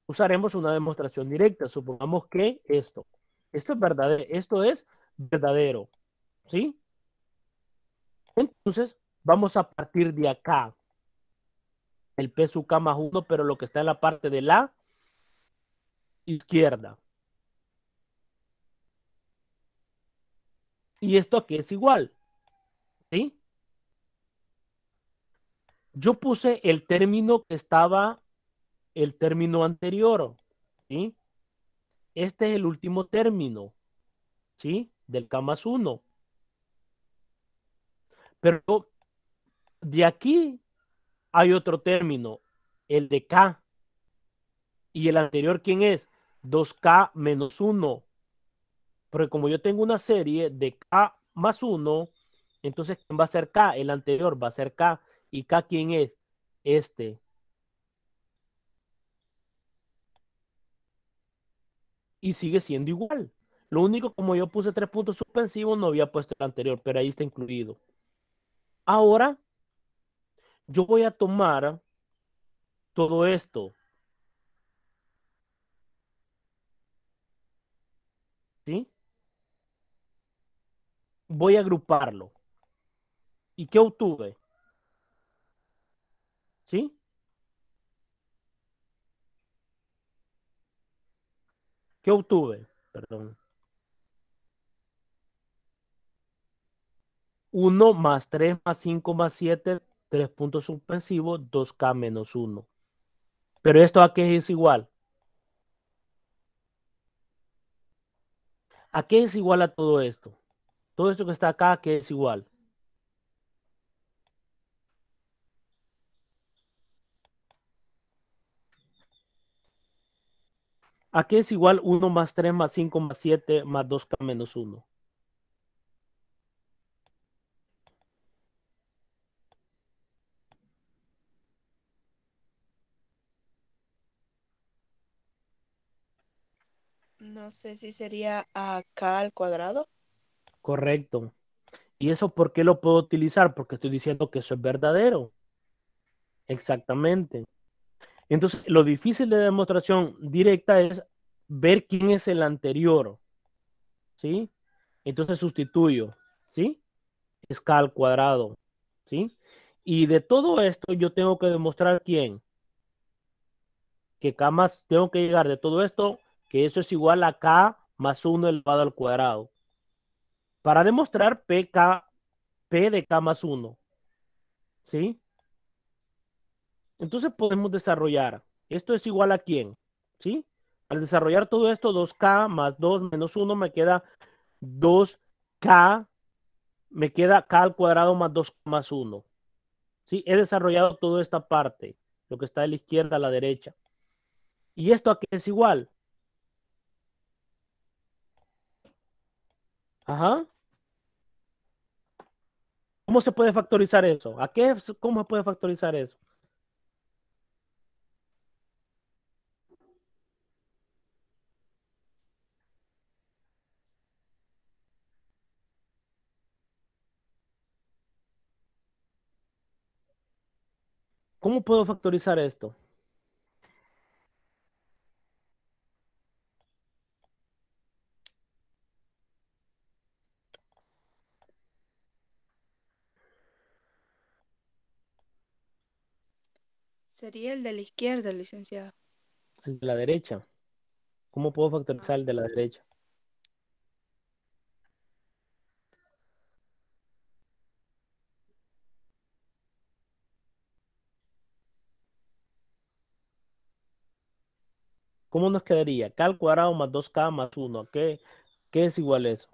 Usaremos una demostración directa. Supongamos que esto es verdadero, esto es verdadero. ¿Sí? Entonces, vamos a partir de acá. El P sub K más 1, pero lo que está en la parte de la izquierda. Y esto aquí es igual. ¿Sí? Yo puse el término que estaba, el término anterior. ¿Sí? Este es el último término. ¿Sí? Del K más 1. Pero de aquí hay otro término, el de K. Y el anterior, ¿quién es? 2K menos 1. Porque como yo tengo una serie de K más 1, Entonces, ¿quién va a ser K? El anterior va a ser K. ¿Y K quién es? Este. Y sigue siendo igual. Lo único, como yo puse 3 puntos suspensivos, no había puesto el anterior, pero ahí está incluido. Ahora, yo voy a tomar todo esto, ¿sí? Voy a agruparlo. ¿Y qué obtuve? ¿Sí? ¿Qué obtuve? Perdón. 1 más 3 más 5 más 7, 3 puntos suspensivos, 2K menos 1. Pero esto a qué es igual. ¿A qué es igual a todo esto? Todo esto que está acá, ¿a qué es igual? ¿A qué es igual 1 más 3 más 5 más 7 más 2K menos 1?
No sé si sería acá al cuadrado.
Correcto. ¿Y eso por qué lo puedo utilizar? Porque estoy diciendo que eso es verdadero. Exactamente. Entonces, lo difícil de demostración directa es ver quién es el anterior, ¿sí? Entonces sustituyo, ¿sí? Es K al cuadrado, ¿sí? Y de todo esto yo tengo que demostrar quién, que K más, tengo que llegar de todo esto, que eso es igual a K más 1 elevado al cuadrado. Para demostrar P de K más 1, ¿sí? Entonces podemos desarrollar, esto es igual a quién, ¿sí? Al desarrollar todo esto, 2K más 2 menos 1 me queda 2K, me queda K al cuadrado más 2 más 1. ¿Sí? He desarrollado toda esta parte, lo que está de la izquierda a la derecha. ¿Y esto a qué es igual? Ajá. ¿Cómo se puede factorizar eso? ¿Cómo se puede factorizar eso? ¿Cómo puedo factorizar esto?
Sería el de la izquierda, licenciado.
El de la derecha. ¿Cómo puedo
Ah,
factorizar el de la derecha? ¿Cómo nos quedaría? K al cuadrado más 2K más 1. ¿Qué es igual a eso?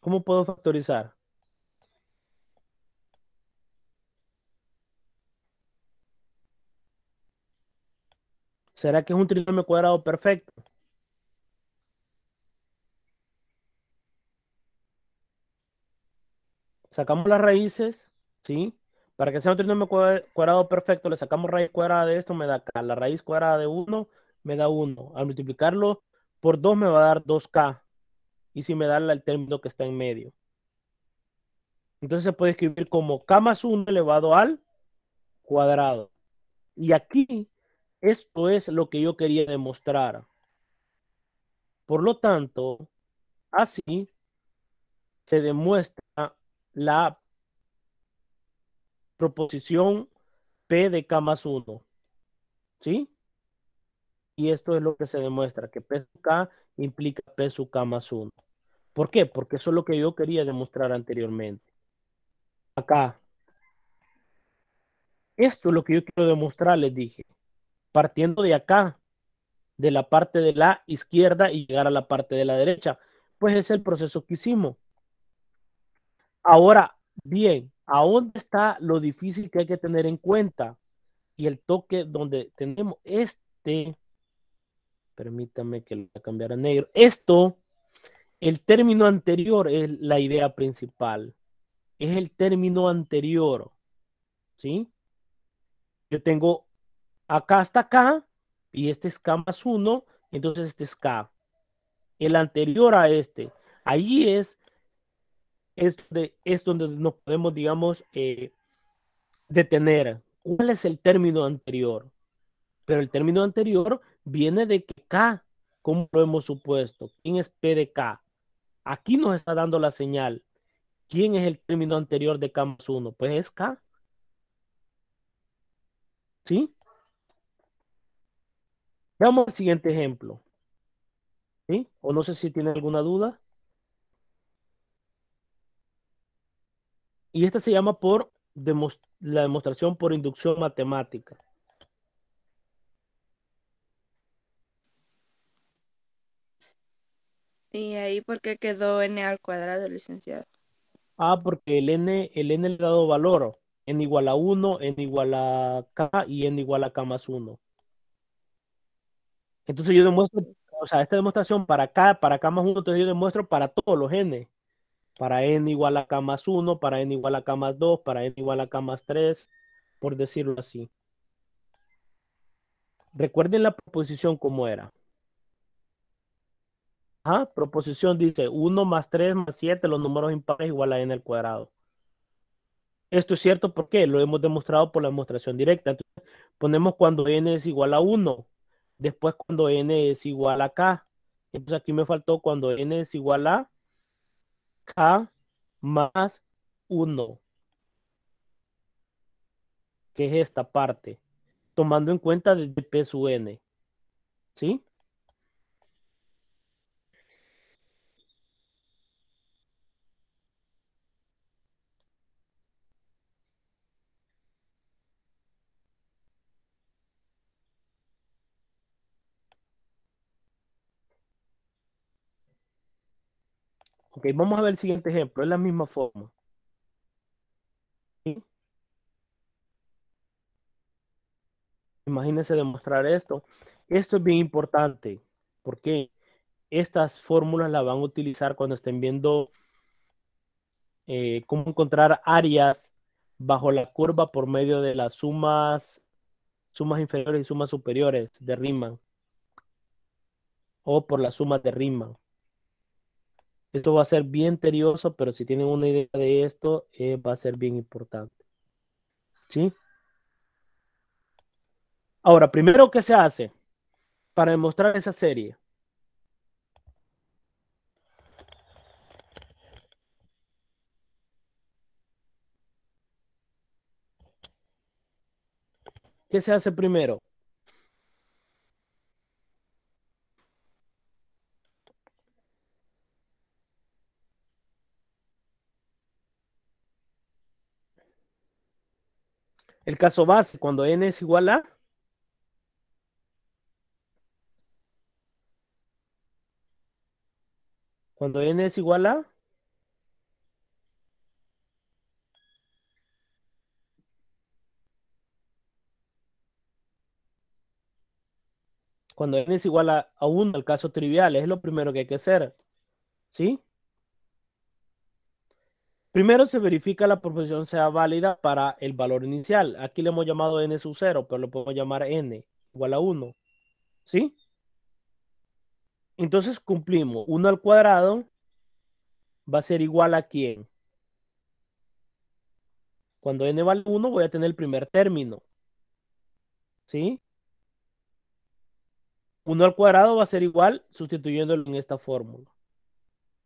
¿Cómo puedo factorizar? ¿Será que es un trinomio cuadrado perfecto? Sacamos las raíces, ¿sí? Para que sea un trinomio cuadrado perfecto, le sacamos raíz cuadrada de esto, me da K. La raíz cuadrada de 1 me da 1. Al multiplicarlo por 2 me va a dar 2K. Y si me da el término que está en medio. Entonces se puede escribir como K más 1 elevado al cuadrado. Y aquí, esto es lo que yo quería demostrar. Por lo tanto, así se demuestra la proposición P de K más 1. ¿Sí? Y esto es lo que se demuestra, que P sub K implica P sub K más 1. ¿Por qué? Porque eso es lo que yo quería demostrar anteriormente. Acá, esto es lo que yo quiero demostrar, les dije. Partiendo de acá, de la parte de la izquierda y llegar a la parte de la derecha. Pues es el proceso que hicimos. Ahora, bien, ¿a dónde está lo difícil que hay que tener en cuenta? Y el toque donde tenemos permítame que lo voy a cambiar a negro. El término anterior es la idea principal. Es el término anterior, ¿sí? Yo tengo acá hasta acá y este es K más 1, entonces este es K. El anterior a este. Ahí es donde nos podemos, digamos, detener. ¿Cuál es el término anterior? Pero el término anterior viene de que K, ¿cómo lo hemos supuesto? ¿Quién es P de K? Aquí nos está dando la señal. ¿Quién es el término anterior de K más 1? Pues es K, ¿sí? Veamos el siguiente ejemplo, ¿sí? O no sé si tiene alguna duda. Y esta se llama por la demostración por inducción matemática.
¿Y ahí por qué quedó n al cuadrado, licenciado?
Porque el n le ha dado valor. N igual a 1, n igual a K y n igual a K más 1. Entonces yo demuestro, o sea, esta demostración para K más 1, entonces yo demuestro para todos los n. Para n igual a K más 1, para n igual a K más 2, para n igual a K más 3, por decirlo así. Recuerden la proposición como era. Ajá, proposición dice 1 más 3 más 7, los números impares igual a n al cuadrado. Esto es cierto porque lo hemos demostrado por la demostración directa. Entonces, ponemos cuando n es igual a 1, después cuando n es igual a k. Entonces aquí me faltó cuando n es igual a k más 1, que es esta parte, tomando en cuenta desde p sub n. ¿Sí? Ok, vamos a ver el siguiente ejemplo. Es la misma forma. ¿Sí? Imagínense demostrar esto. Esto es bien importante porque estas fórmulas las van a utilizar cuando estén viendo cómo encontrar áreas bajo la curva por medio de las sumas inferiores y sumas superiores de Riemann o por las sumas de Riemann. Esto va a ser bien tedioso, pero si tienen una idea de esto, va a ser bien importante. ¿Sí? Ahora, primero, ¿qué se hace para demostrar esa serie? ¿Qué se hace primero? El caso base, cuando n es igual a, cuando n es igual a, cuando n es igual a 1, el caso trivial, es lo primero que hay que hacer. ¿Sí? Primero se verifica la proposición sea válida para el valor inicial. Aquí le hemos llamado n sub 0, pero lo podemos llamar n igual a 1. ¿Sí? Entonces cumplimos. 1 al cuadrado va a ser igual a ¿quién? Cuando n vale 1 voy a tener el primer término. ¿Sí? 1 al cuadrado va a ser igual sustituyéndolo en esta fórmula.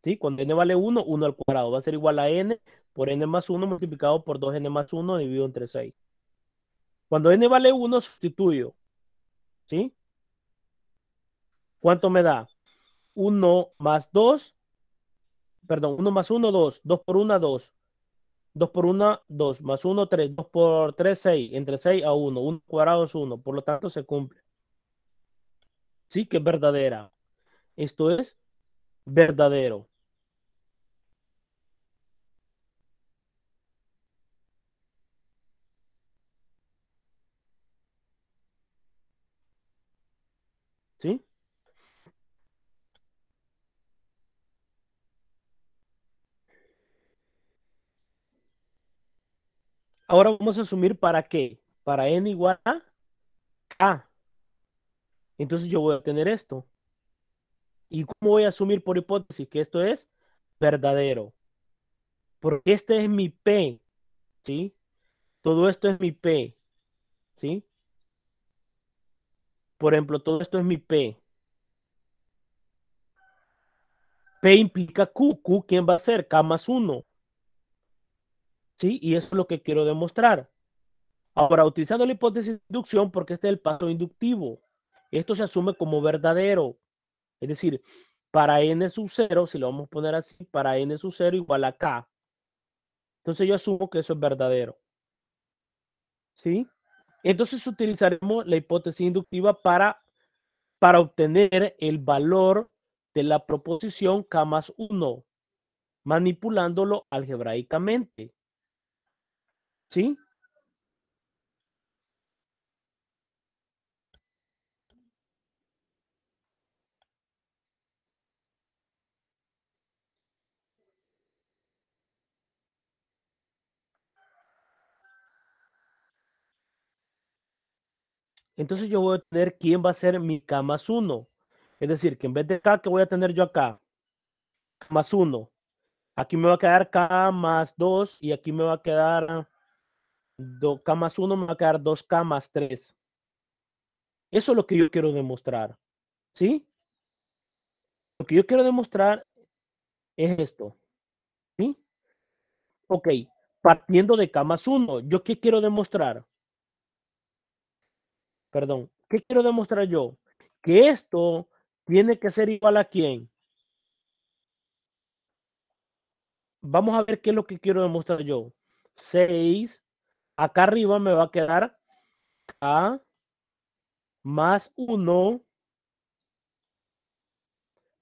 ¿Sí? Cuando n vale 1, 1 al cuadrado va a ser igual a n por n más 1 multiplicado por 2n más 1 dividido entre 6. Cuando n vale 1, sustituyo. ¿Sí? ¿Cuánto me da? 1 más 2, perdón, 1 más 1, 2, 2 por 1, 2, 2 por 1, 2, más 1, 3, 2 por 3, 6, entre 6 a 1, 1 cuadrado es 1, por lo tanto se cumple. Sí, que es verdadera. Esto es verdadero. ¿Sí? Ahora vamos a asumir para qué. Para n igual a k. Entonces yo voy a tener esto. ¿Y cómo voy a asumir por hipótesis que esto es verdadero? Porque este es mi P, ¿sí? Todo esto es mi P, ¿sí? Por ejemplo, todo esto es mi P. P implica Q. Q, ¿quién va a ser? K más 1, ¿sí? Y eso es lo que quiero demostrar. Ahora, utilizando la hipótesis de inducción, porque este es el paso inductivo. Esto se asume como verdadero. Es decir, para n sub 0, si lo vamos a poner así, para n sub 0 igual a k. Entonces yo asumo que eso es verdadero. ¿Sí? Entonces utilizaremos la hipótesis inductiva para obtener el valor de la proposición k más 1, manipulándolo algebraicamente. ¿Sí? Entonces yo voy a tener quién va a ser mi k más 1. Es decir, que en vez de k, que voy a tener yo acá? K más 1. Aquí me va a quedar k más 2 y aquí me va a quedar k más 1, me va a quedar 2k más 3. Eso es lo que yo quiero demostrar. ¿Sí? Lo que yo quiero demostrar es esto. ¿Sí? Ok. Partiendo de k más 1. ¿Yo qué quiero demostrar? Perdón. ¿Qué quiero demostrar yo? Que esto tiene que ser igual a quién. Vamos a ver qué es lo que quiero demostrar yo. 6. Acá arriba me va a quedar k más 1,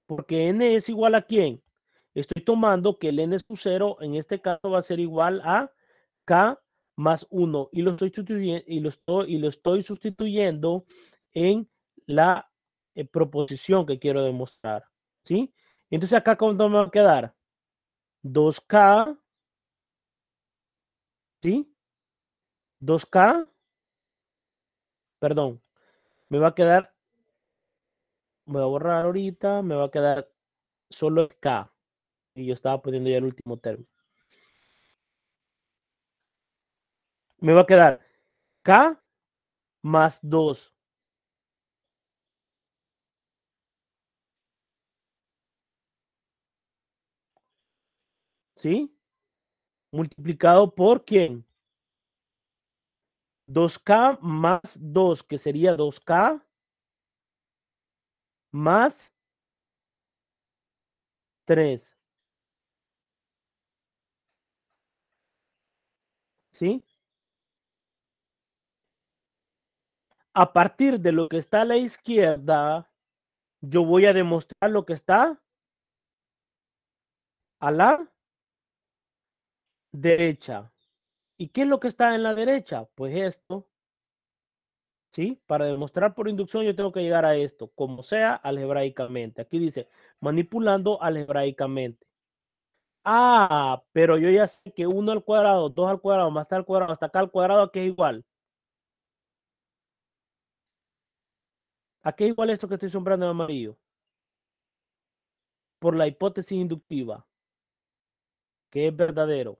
porque n es igual a quién. Estoy tomando que el n sub 0 en este caso va a ser igual a k más 1 y lo estoy sustituyendo, y lo estoy sustituyendo en la proposición que quiero demostrar. ¿Sí? Entonces acá ¿cuánto me va a quedar? 2k, ¿sí? 2k, perdón, me va a quedar, me voy a borrar ahorita, me va a quedar solo k. Y yo estaba poniendo ya el último término. Me va a quedar k más 2, ¿sí? Multiplicado por quién? 2k más 2, que sería 2k más 3, ¿sí? A partir de lo que está a la izquierda, yo voy a demostrar lo que está a la derecha. ¿Y qué es lo que está en la derecha? Pues esto, ¿sí? Para demostrar por inducción yo tengo que llegar a esto, como sea, algebraicamente. Aquí dice, manipulando algebraicamente. Ah, pero yo ya sé que 1 al cuadrado, 2 al cuadrado, más 3 al cuadrado, hasta acá al cuadrado, aquí es igual. ¿A qué es igual esto que estoy sombrando en amarillo? Por la hipótesis inductiva, que es verdadero.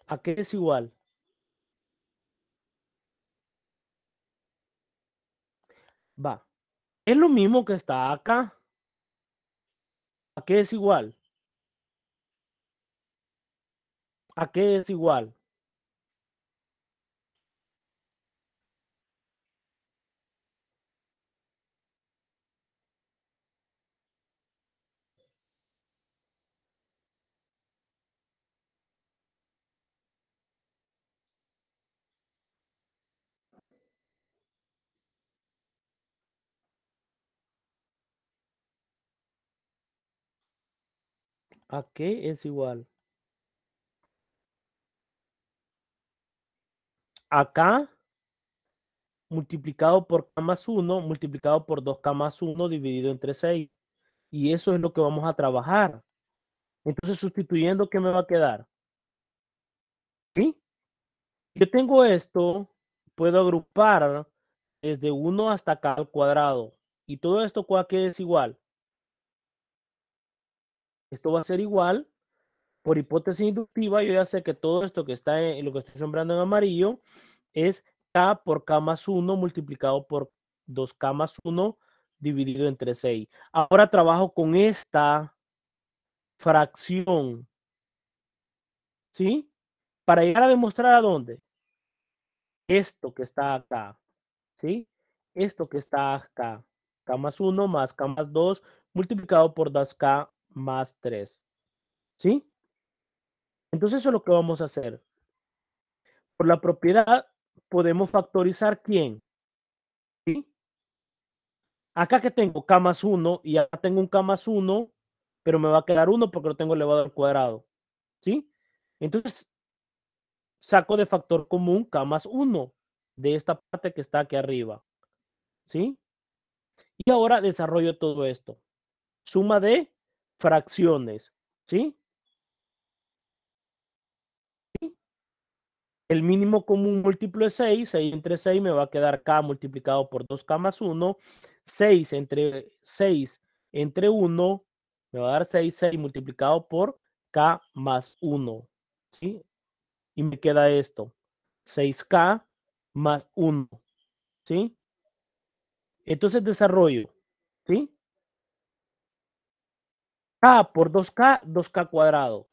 ¿A qué es igual? Va. Es lo mismo que está acá. ¿A qué es igual? ¿A qué es igual? ¿A qué es igual? Acá multiplicado por k más 1, multiplicado por 2k más 1 dividido entre 6. Y eso es lo que vamos a trabajar. Entonces, sustituyendo, ¿qué me va a quedar? ¿Sí? Yo tengo esto, puedo agrupar desde 1 hasta k al cuadrado. Y todo esto, ¿a qué es igual? Esto va a ser igual. Por hipótesis inductiva, yo ya sé que todo esto que está en lo que estoy sembrando en amarillo es k por k más 1 multiplicado por 2k más 1 dividido entre 6. Ahora trabajo con esta fracción, ¿sí? Para llegar a demostrar a dónde. Esto que está acá, ¿sí? Esto que está acá. K más 1 más K más 2 multiplicado por 2K más 3, ¿sí? Entonces eso es lo que vamos a hacer. Por la propiedad podemos factorizar ¿quién? ¿Sí? Acá que tengo K más 1 y acá tengo un K más 1, pero me va a quedar 1 porque lo tengo elevado al cuadrado, ¿sí? Entonces saco de factor común K más 1 de esta parte que está aquí arriba, ¿sí? Y ahora desarrollo todo esto. Suma de fracciones, ¿sí? El mínimo común múltiplo es 6. 6 entre 6 me va a quedar k multiplicado por 2k más 1. 6 entre 1 me va a dar 6. 6 multiplicado por k más 1, ¿sí? Y me queda esto, 6k más 1, ¿sí? Entonces desarrollo, ¿sí? K por 2k, 2k cuadrado,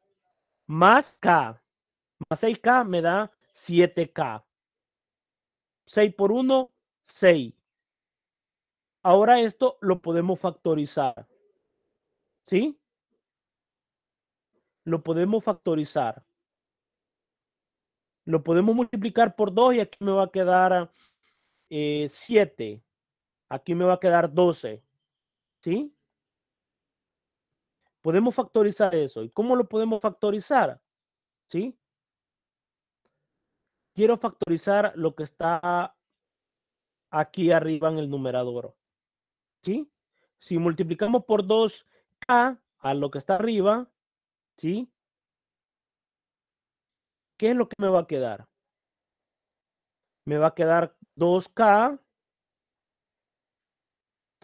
más k, más 6k me da 7k. 6 por 1, 6. Ahora esto lo podemos factorizar, ¿sí? Lo podemos factorizar. Lo podemos multiplicar por 2 y aquí me va a quedar 7. Aquí me va a quedar 12, ¿sí? Podemos factorizar eso. ¿Y cómo lo podemos factorizar? ¿Sí? Quiero factorizar lo que está aquí arriba en el numerador, ¿sí? Si multiplicamos por 2k a lo que está arriba, ¿sí? ¿Qué es lo que me va a quedar? Me va a quedar 2k,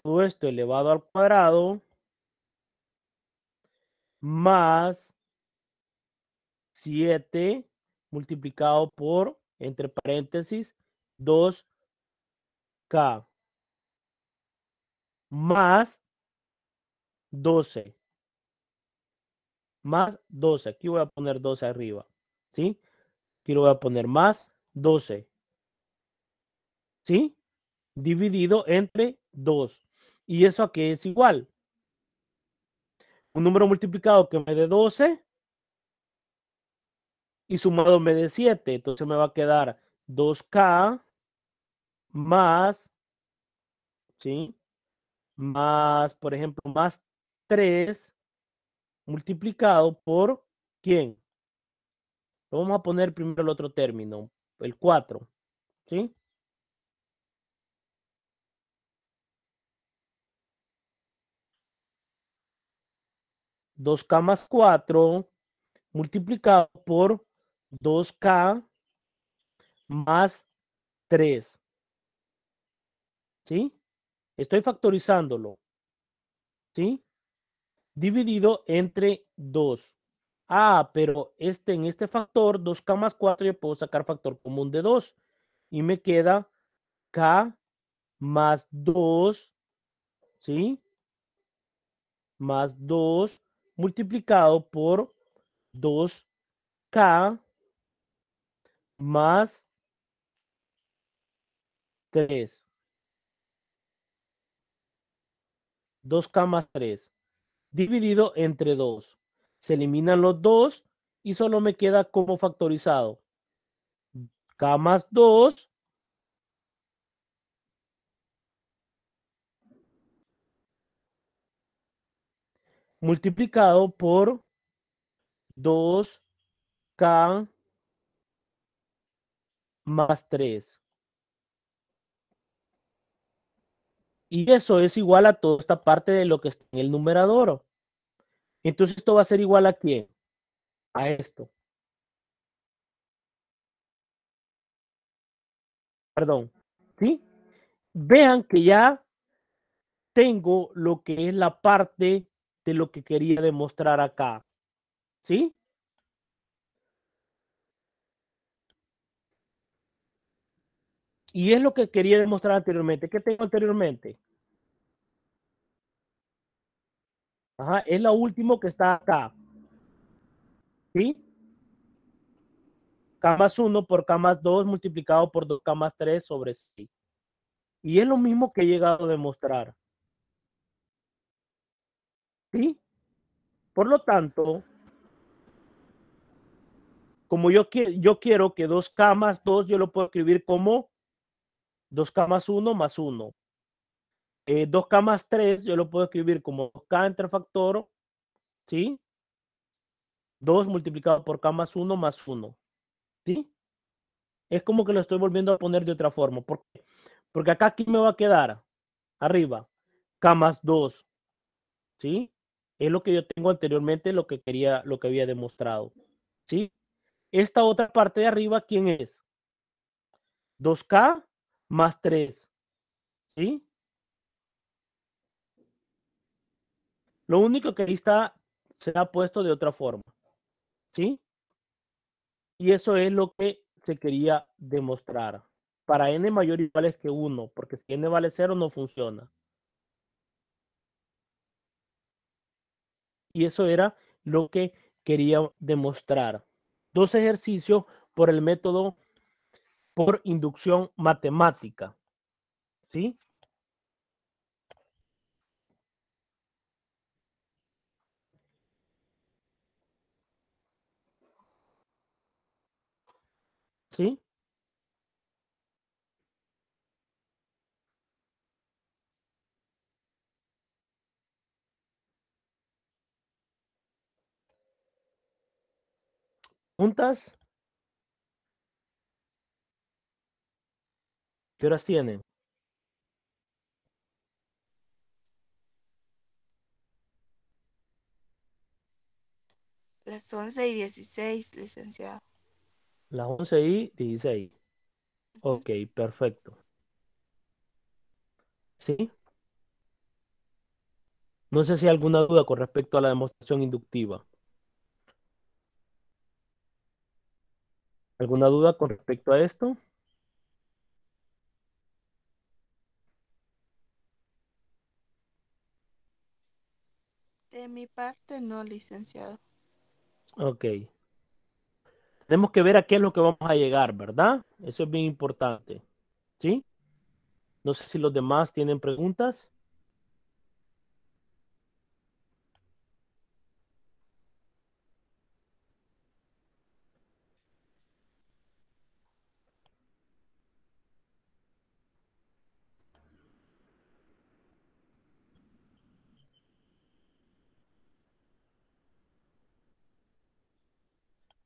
todo esto elevado al cuadrado, más 7 multiplicado por, entre paréntesis, 2k, más 12, más 12. Aquí voy a poner 12 arriba, ¿sí? Aquí lo voy a poner más 12, ¿sí? Dividido entre 2. ¿Y eso a qué es igual? Un número multiplicado que me dé 12 y sumado me dé 7. Entonces me va a quedar 2k más, ¿sí? Más, por ejemplo, más 3 multiplicado por ¿quién? Vamos a poner primero el otro término, el 4, ¿sí? 2k más 4 multiplicado por 2k más 3, ¿sí? Estoy factorizándolo, ¿sí? Dividido entre 2. Ah, pero en este factor, 2k más 4, yo puedo sacar factor común de 2. Y me queda k más 2, ¿sí? Más 2 multiplicado por 2k más 3. 2k más 3. Dividido entre 2. Se eliminan los 2 y solo me queda como factorizado. K más 2 multiplicado por 2K más 3. Y eso es igual a toda esta parte de lo que está en el numerador. Entonces esto va a ser igual a ¿quién? A esto. Perdón. ¿Sí? Vean que ya tengo lo que es la parte de lo que quería demostrar acá. ¿Sí? Y es lo que quería demostrar anteriormente. ¿Qué tengo anteriormente? Ajá, es la última que está acá. ¿Sí? K más 1 por K más 2 multiplicado por 2K más 3 sobre 6. Y es lo mismo que he llegado a demostrar. ¿Sí? Por lo tanto, como yo quiero que 2K más 2 yo lo puedo escribir como 2K más 1. 2K más 3 yo lo puedo escribir como 2K entre factor, ¿sí? 2 multiplicado por K más 1, ¿sí? Es como que lo estoy volviendo a poner de otra forma. ¿Por qué? Porque acá aquí me va a quedar arriba K más 2, ¿sí? Es lo que yo tengo anteriormente, lo que quería, lo que había demostrado, ¿sí? Esta otra parte de arriba, ¿quién es? 2K más 3, ¿sí? Lo único que ahí está, se ha puesto de otra forma, ¿sí? Y eso es lo que se quería demostrar. Para n mayor o iguales que 1, porque si n vale 0 no funciona. Y eso era lo que quería demostrar. Dos ejercicios por el método por inducción matemática, ¿sí? ¿Sí? ¿Juntas? ¿Qué horas tienen?
Las 11:16, licenciado.
Las 11:16.
Ujú.
Ok, perfecto. ¿Sí? No sé si hay alguna duda con respecto a la demostración inductiva. ¿Alguna duda con respecto a esto?
De mi parte, no, licenciado.
Ok. Tenemos que ver a qué es lo que vamos a llegar, ¿verdad? Eso es bien importante. ¿Sí? No sé si los demás tienen preguntas.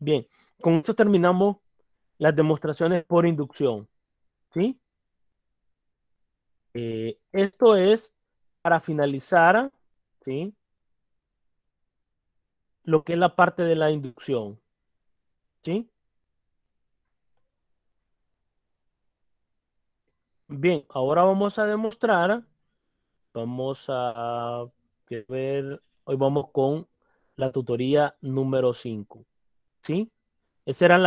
Bien, con esto terminamos las demostraciones por inducción. ¿Sí? Esto es para finalizar, ¿sí? Lo que es la parte de la inducción. ¿Sí? Bien, ahora vamos a demostrar, vamos a ver, hoy vamos con la tutoría número 5. ¿Sí? Esos eran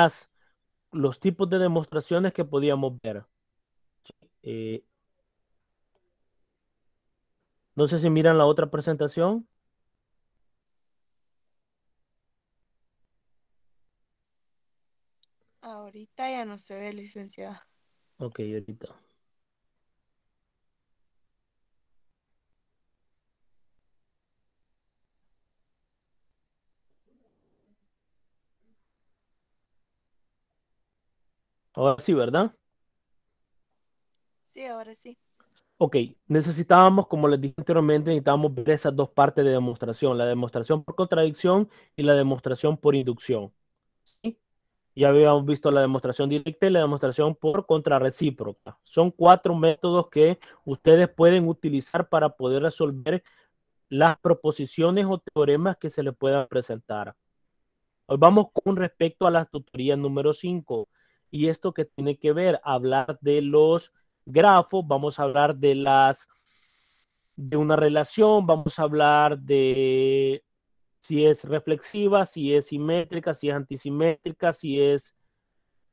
los tipos de demostraciones que podíamos ver. Eh, no sé si miran la otra presentación.
Ahorita ya no se ve, licenciado.
Ok, ahorita. Ahora sí, ¿verdad?
Sí, ahora sí.
Ok, necesitábamos, como les dije anteriormente, necesitábamos ver esas dos partes de demostración, la demostración por contradicción y la demostración por inducción. ¿Sí? Ya habíamos visto la demostración directa y la demostración por contrarrecíproca. Son cuatro métodos que ustedes pueden utilizar para poder resolver las proposiciones o teoremas que se les puedan presentar. Hoy vamos con respecto a la tutoría número 5 y esto que tiene que ver, hablar de los grafos, vamos a hablar de una relación, vamos a hablar de si es reflexiva, si es simétrica, si es antisimétrica, si es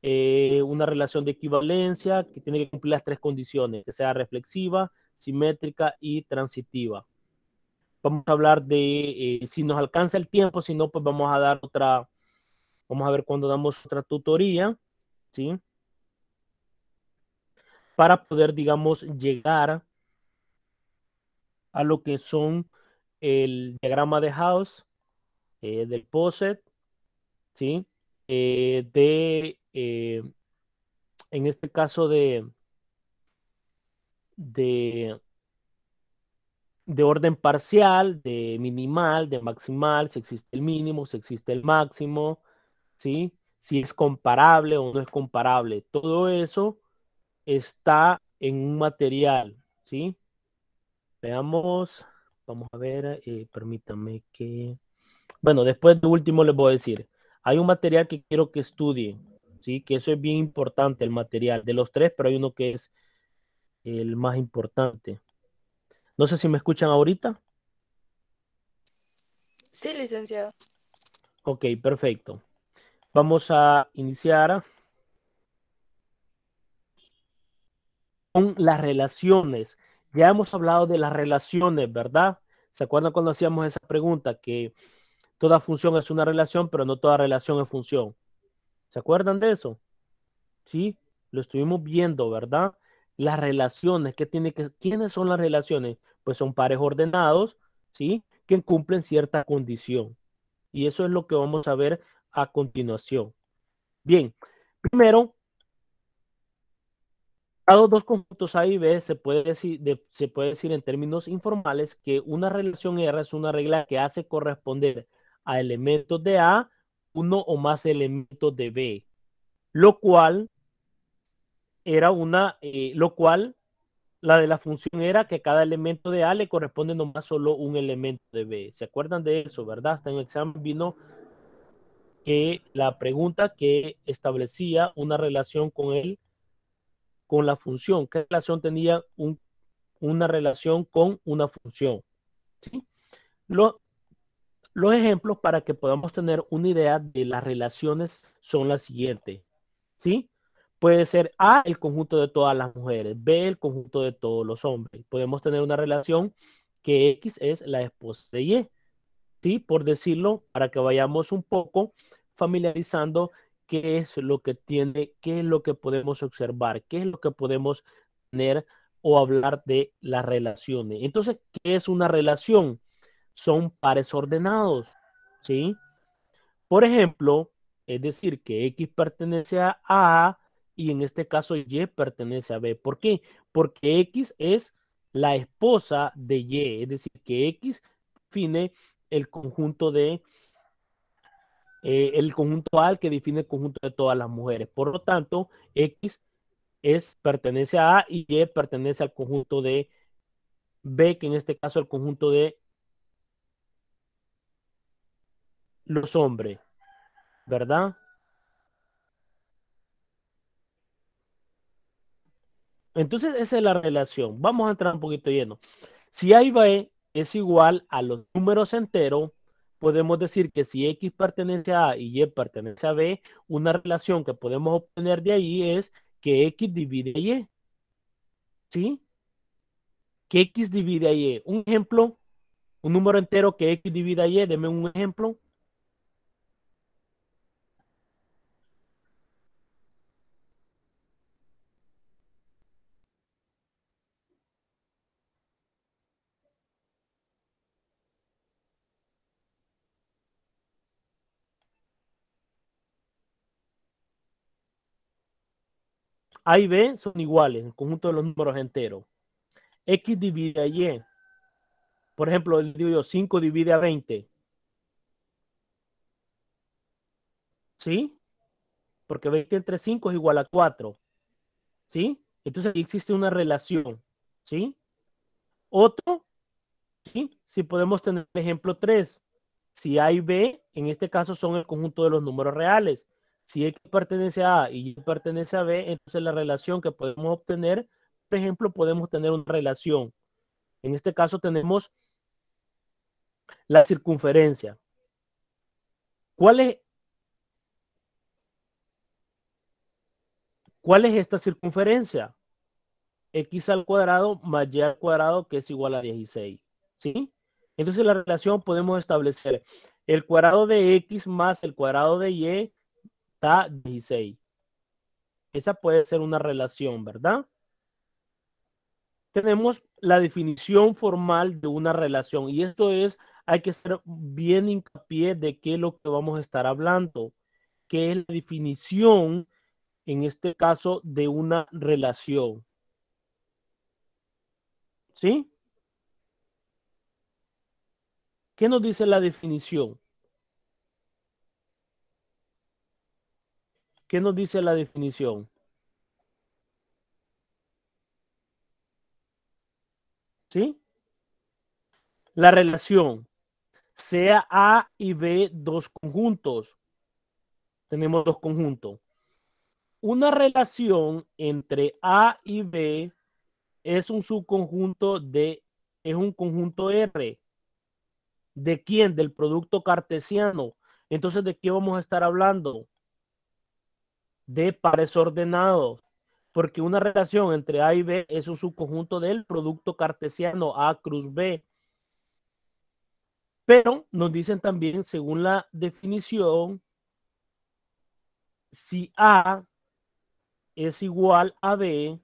una relación de equivalencia que tiene que cumplir las tres condiciones, que sea reflexiva, simétrica y transitiva. Vamos a hablar de si nos alcanza el tiempo, si no, pues vamos a dar otra, vamos a ver cuando damos otra tutoría, ¿sí? Para poder, digamos, llegar a lo que son el diagrama de House, del POSET, ¿sí? En este caso de, de orden parcial, de minimal, de maximal, si existe el mínimo, si existe el máximo, ¿sí? Si es comparable o no es comparable. Todo eso está en un material, ¿sí? Veamos, vamos a ver, permítanme que... Bueno, después de último les voy a decir, hay un material que quiero que estudien, ¿sí? Que eso es bien importante, el material de los tres, pero hay uno que es el más importante. No sé si me escuchan ahorita.
Sí, licenciado.
Ok, perfecto. Vamos a iniciar con las relaciones. Ya hemos hablado de las relaciones, ¿verdad? ¿Se acuerdan cuando hacíamos esa pregunta? Que toda función es una relación, pero no toda relación es función. ¿Se acuerdan de eso? Sí, lo estuvimos viendo, ¿verdad? Las relaciones, ¿quiénes son las relaciones? Pues son pares ordenados, ¿sí? Que cumplen cierta condición. Y eso es lo que vamos a ver a continuación. Bien, primero, dados dos conjuntos A y B, se puede decir en términos informales que una relación R es una regla que hace corresponder a elementos de A uno o más elementos de B, lo cual lo cual la de la función era que cada elemento de A le corresponde nomás solo un elemento de B. ¿Se acuerdan de eso, verdad? Hasta en el examen vino que la pregunta que establecía una relación con la función. ¿Qué relación tenía una relación con una función? ¿Sí? Lo, los ejemplos para que podamos tener una idea de las relaciones son las siguientes. ¿Sí? Puede ser A el conjunto de todas las mujeres, B el conjunto de todos los hombres. Podemos tener una relación que X es la esposa de Y. ¿Sí? Por decirlo, para que vayamos un poco familiarizando qué es lo que tiene, qué es lo que podemos observar, qué es lo que podemos tener o hablar de las relaciones. Entonces, ¿qué es una relación? Son pares ordenados, ¿sí? Por ejemplo, es decir, que X pertenece a A y en este caso Y pertenece a B. ¿Por qué? Porque X es la esposa de Y, es decir, que X define el conjunto el conjunto A el que define el conjunto de todas las mujeres. Por lo tanto, X pertenece a A y Y pertenece al conjunto de B, que en este caso el conjunto de los hombres, ¿verdad? Entonces, esa es la relación. Vamos a entrar un poquito lleno. Si A y B es igual a los números enteros, podemos decir que si X pertenece a A y Y pertenece a B, una relación que podemos obtener de ahí es que X divide a Y. ¿Sí? Que X divide a Y. Un ejemplo, un número entero que X divide a Y, deme un ejemplo. A y B son iguales, el conjunto de los números enteros. X divide a Y. Por ejemplo, digo yo, 5 divide a 20. ¿Sí? Porque 20 entre 5 es igual a 4. ¿Sí? Entonces aquí existe una relación. ¿Sí? Otro, ¿sí? Si podemos tener el ejemplo 3. Si A y B, en este caso, son el conjunto de los números reales. Si X pertenece a A y Y pertenece a B, entonces la relación que podemos obtener, por ejemplo, podemos tener una relación. En este caso tenemos la circunferencia. ¿Cuál es esta circunferencia? X al cuadrado más Y al cuadrado, que es igual a 16. ¿Sí? Entonces la relación podemos establecer el cuadrado de X más el cuadrado de Y da 16. Esa puede ser una relación, ¿verdad? Tenemos la definición formal de una relación y esto es, hay que ser bien hincapié de qué es lo que vamos a estar hablando, qué es la definición, en este caso, de una relación. ¿Sí? ¿Qué nos dice la definición? ¿Qué nos dice la definición? ¿Sí? La relación, sea A y B dos conjuntos. Tenemos dos conjuntos. Una relación entre A y B es un subconjunto es un conjunto R. ¿De quién? Del producto cartesiano. Entonces, ¿de qué vamos a estar hablando? De pares ordenados. Porque una relación entre A y B es un subconjunto del producto cartesiano A cruz B. Pero nos dicen también, según la definición, si A es igual a B,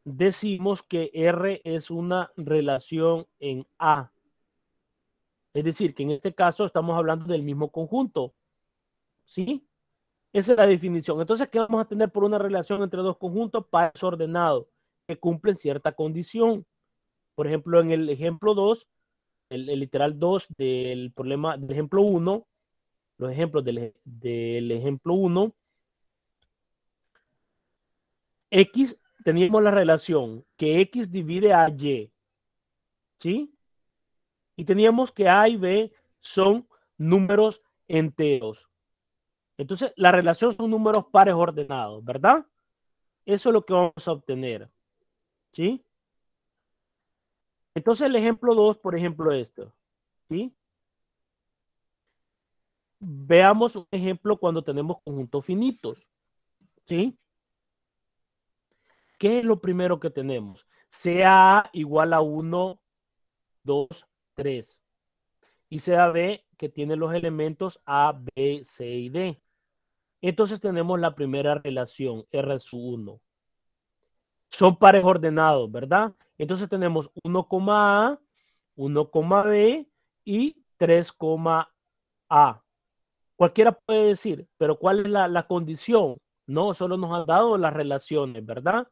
decimos que R es una relación en A. Es decir, que en este caso estamos hablando del mismo conjunto. ¿Sí? Esa es la definición. Entonces, ¿qué vamos a tener por una relación entre dos conjuntos? Pares ordenados que cumplen cierta condición. Por ejemplo, en el ejemplo 2, el literal 2 del problema del ejemplo 1, los ejemplos del ejemplo 1, X, teníamos la relación que X divide a Y, ¿sí? Y teníamos que A y B son números enteros. Entonces, la relación son números pares ordenados, ¿verdad? Eso es lo que vamos a obtener, ¿sí? Entonces, el ejemplo 2, por ejemplo, esto, ¿sí? Veamos un ejemplo cuando tenemos conjuntos finitos, ¿sí? ¿Qué es lo primero que tenemos? Sea A igual a 1, 2, 3. Y sea B que tiene los elementos A, B, C y D. Entonces tenemos la primera relación, R sub 1. Son pares ordenados, ¿verdad? Entonces tenemos 1, A, 1, B y 3, A. Cualquiera puede decir, pero ¿cuál es la condición? No, solo nos han dado las relaciones, ¿verdad?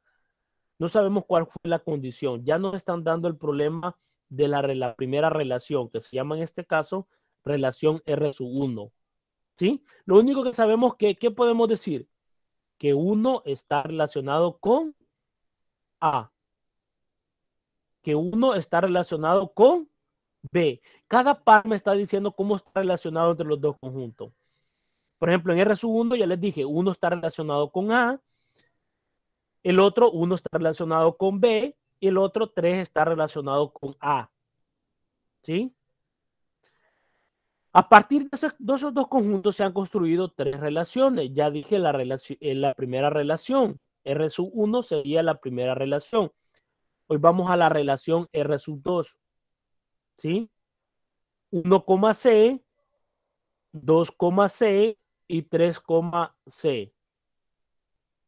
No sabemos cuál fue la condición. Ya nos están dando el problema de la primera relación, que se llama en este caso relación R sub 1. ¿Sí? Lo único que sabemos que, ¿qué podemos decir? Que 1 está relacionado con A, que 1 está relacionado con B. Cada par me está diciendo cómo está relacionado entre los dos conjuntos. Por ejemplo, en R sub 1 ya les dije, 1 está relacionado con A, el otro 1 está relacionado con B y el otro 3 está relacionado con A. ¿Sí? A partir de esos dos conjuntos se han construido tres relaciones. Ya dije la primera relación. R sub 1 sería la primera relación. Hoy vamos a la relación R sub 2. ¿Sí? 1, C, 2, C y 3, C.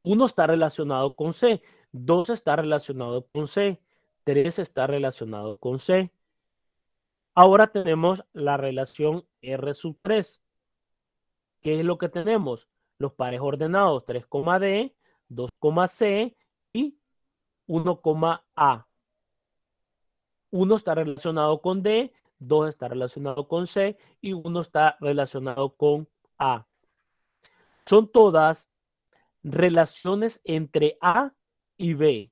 1 está relacionado con C, 2 está relacionado con C, 3 está relacionado con C. Ahora tenemos la relación R sub 3. ¿Qué es lo que tenemos? Los pares ordenados 3, D, 2, C y 1, A. 1 está relacionado con D, 2 está relacionado con C y 1 está relacionado con A. Son todas relaciones entre A y B,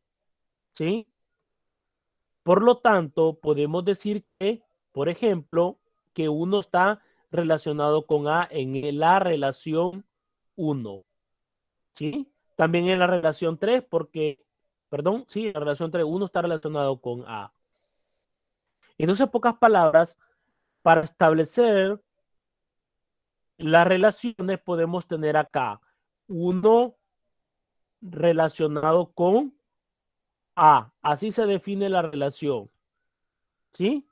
¿sí? Por lo tanto, podemos decir que, por ejemplo, que 1 está relacionado con A en la relación 1, ¿sí? También en la relación 3, porque, perdón, sí, en la relación 3, 1 está relacionado con A. Entonces, en pocas palabras, para establecer las relaciones podemos tener acá 1 relacionado con A. Así se define la relación. ¿Sí?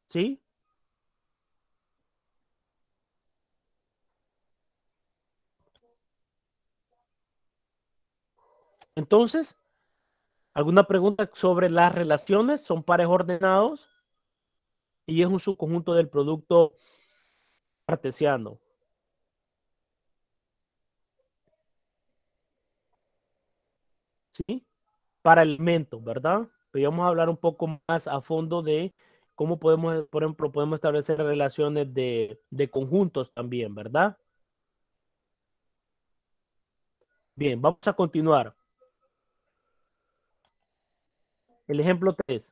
¿Sí? Entonces, ¿alguna pregunta sobre las relaciones? Son pares ordenados y es un subconjunto del producto cartesiano. ¿Sí? Para elementos, ¿verdad? Pero vamos a hablar un poco más a fondo de cómo podemos, por ejemplo, podemos establecer relaciones de conjuntos también, ¿verdad? Bien, vamos a continuar. El ejemplo 3.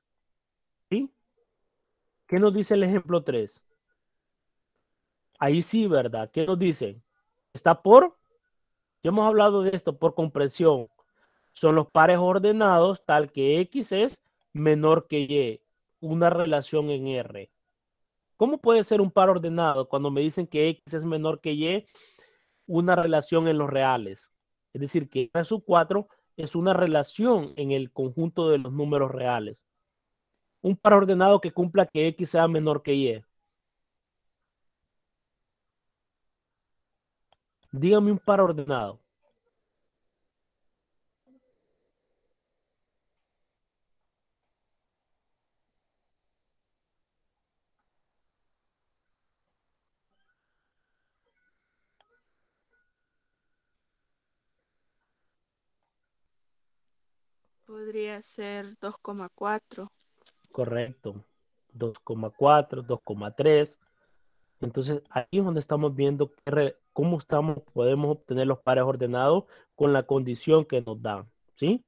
¿Sí? ¿Qué nos dice el ejemplo 3? Ahí sí, ¿verdad? ¿Qué nos dice? Está por, ya hemos hablado de esto, por comprensión. Son los pares ordenados tal que X es menor que Y. Una relación en R. ¿Cómo puede ser un par ordenado cuando me dicen que X es menor que Y? Una relación en los reales. Es decir, que R sub 4 es una relación en el conjunto de los números reales. Un par ordenado que cumpla que X sea menor que Y. Dígame un par ordenado.
Podría ser 2,4.
Correcto. 2,4, 2,3. Entonces, ahí es donde estamos viendo cómo podemos obtener los pares ordenados con la condición que nos dan, ¿sí?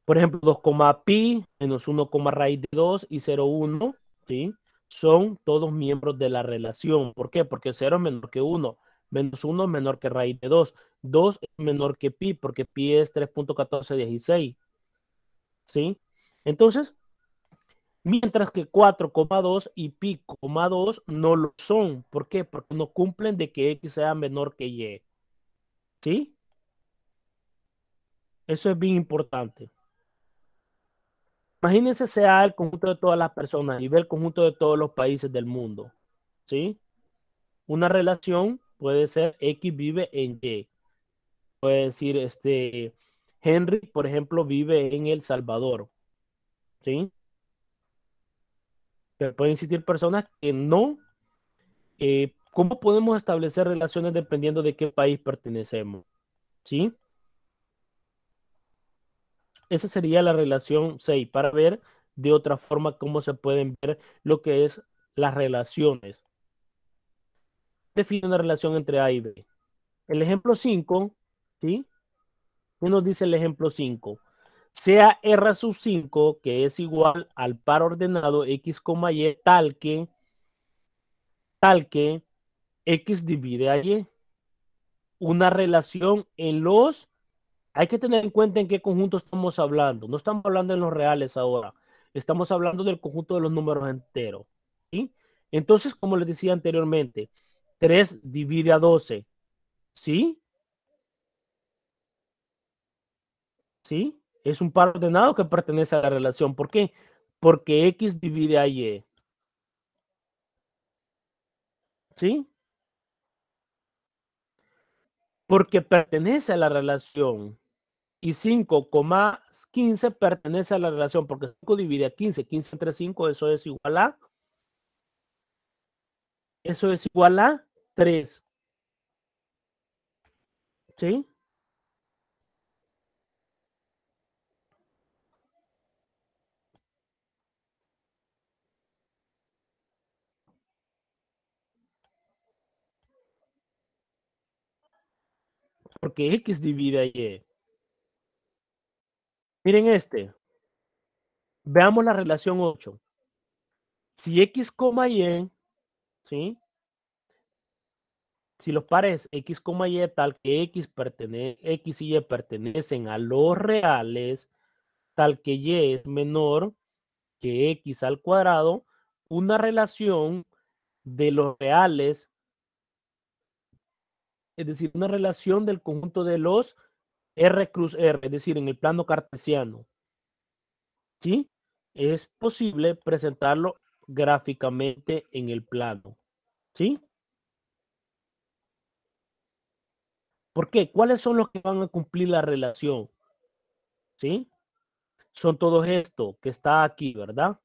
Por ejemplo, 2, pi menos 1, raíz de 2 y 0,1, ¿sí? Son todos miembros de la relación. ¿Por qué? Porque 0 es menor que 1, menos 1 es menor que raíz de 2. 2 es menor que pi, porque pi es 3,1416, ¿sí? Entonces, mientras que 4,2 y pi,2 no lo son. ¿Por qué? Porque no cumplen de que X sea menor que Y. ¿Sí? Eso es bien importante. Imagínense sea el conjunto de todas las personas y ve el conjunto de todos los países del mundo. ¿Sí? Una relación puede ser X vive en Y. Puede decir, Henry, por ejemplo, vive en El Salvador. ¿Sí? Pero pueden existir personas que no. ¿Cómo podemos establecer relaciones dependiendo de qué país pertenecemos? ¿Sí? Esa sería la relación 6 para ver de otra forma cómo se pueden ver lo que es las relaciones. Define una relación entre A y B. El ejemplo 5, ¿sí? ¿Qué nos dice el ejemplo 5? Sea R sub 5 que es igual al par ordenado X, Y tal que X divide a Y. Una relación en los. Hay que tener en cuenta en qué conjunto estamos hablando. No estamos hablando en los reales ahora. Estamos hablando del conjunto de los números enteros. ¿Sí? Entonces, como les decía anteriormente, 3 divide a 12. ¿Sí? ¿Sí? Es un par ordenado que pertenece a la relación. ¿Por qué? Porque X divide a Y. ¿Sí? Porque pertenece a la relación. Y 5,15 pertenece a la relación. Porque 5 divide a 15. 15 entre 5, eso es igual a. Eso es igual a 3. ¿Sí? porque X divide a Y. Miren este. Veamos la relación 8. Si X, Y, ¿sí? Si los pares X, Y tal que X y Y pertenecen a los reales, tal que Y es menor que X al cuadrado, una relación de los reales, es decir, una relación del conjunto de los R cruz R, es decir, en el plano cartesiano, ¿sí? Es posible presentarlo gráficamente en el plano, ¿sí? ¿Por qué? ¿Cuáles son los que van a cumplir la relación? ¿Sí? Son todos esto que está aquí, ¿verdad?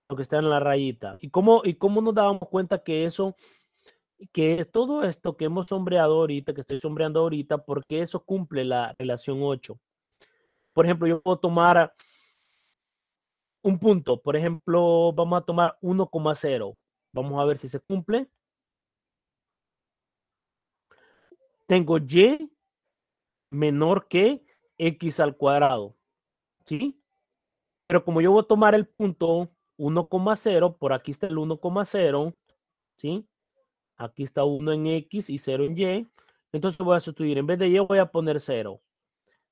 Lo que está en la rayita. ¿Y cómo nos dábamos cuenta que eso, que todo esto que hemos sombreado ahorita, que estoy sombreando ahorita, porque eso cumple la relación 8? Por ejemplo, yo puedo tomar un punto. Por ejemplo, vamos a tomar 1,0. Vamos a ver si se cumple. Tengo Y menor que X al cuadrado. ¿Sí? Pero como yo voy a tomar el punto 1,0, por aquí está el 1,0, ¿sí? Aquí está 1 en X y 0 en Y. Entonces voy a sustituir. En vez de Y voy a poner 0.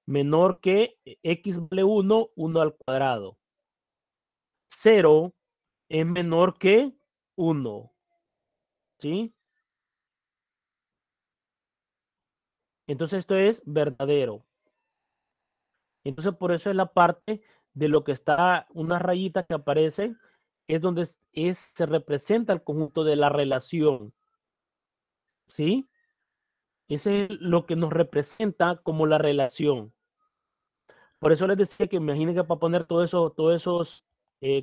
Menor que X vale 1, 1 al cuadrado. 0 es menor que 1. ¿Sí? Entonces esto es verdadero. Entonces por eso es la parte de lo que está, una rayita que aparece, es donde se representa el conjunto de la relación. ¿Sí? Ese es lo que nos representa como la relación. Por eso les decía que imaginen que para poner todos esos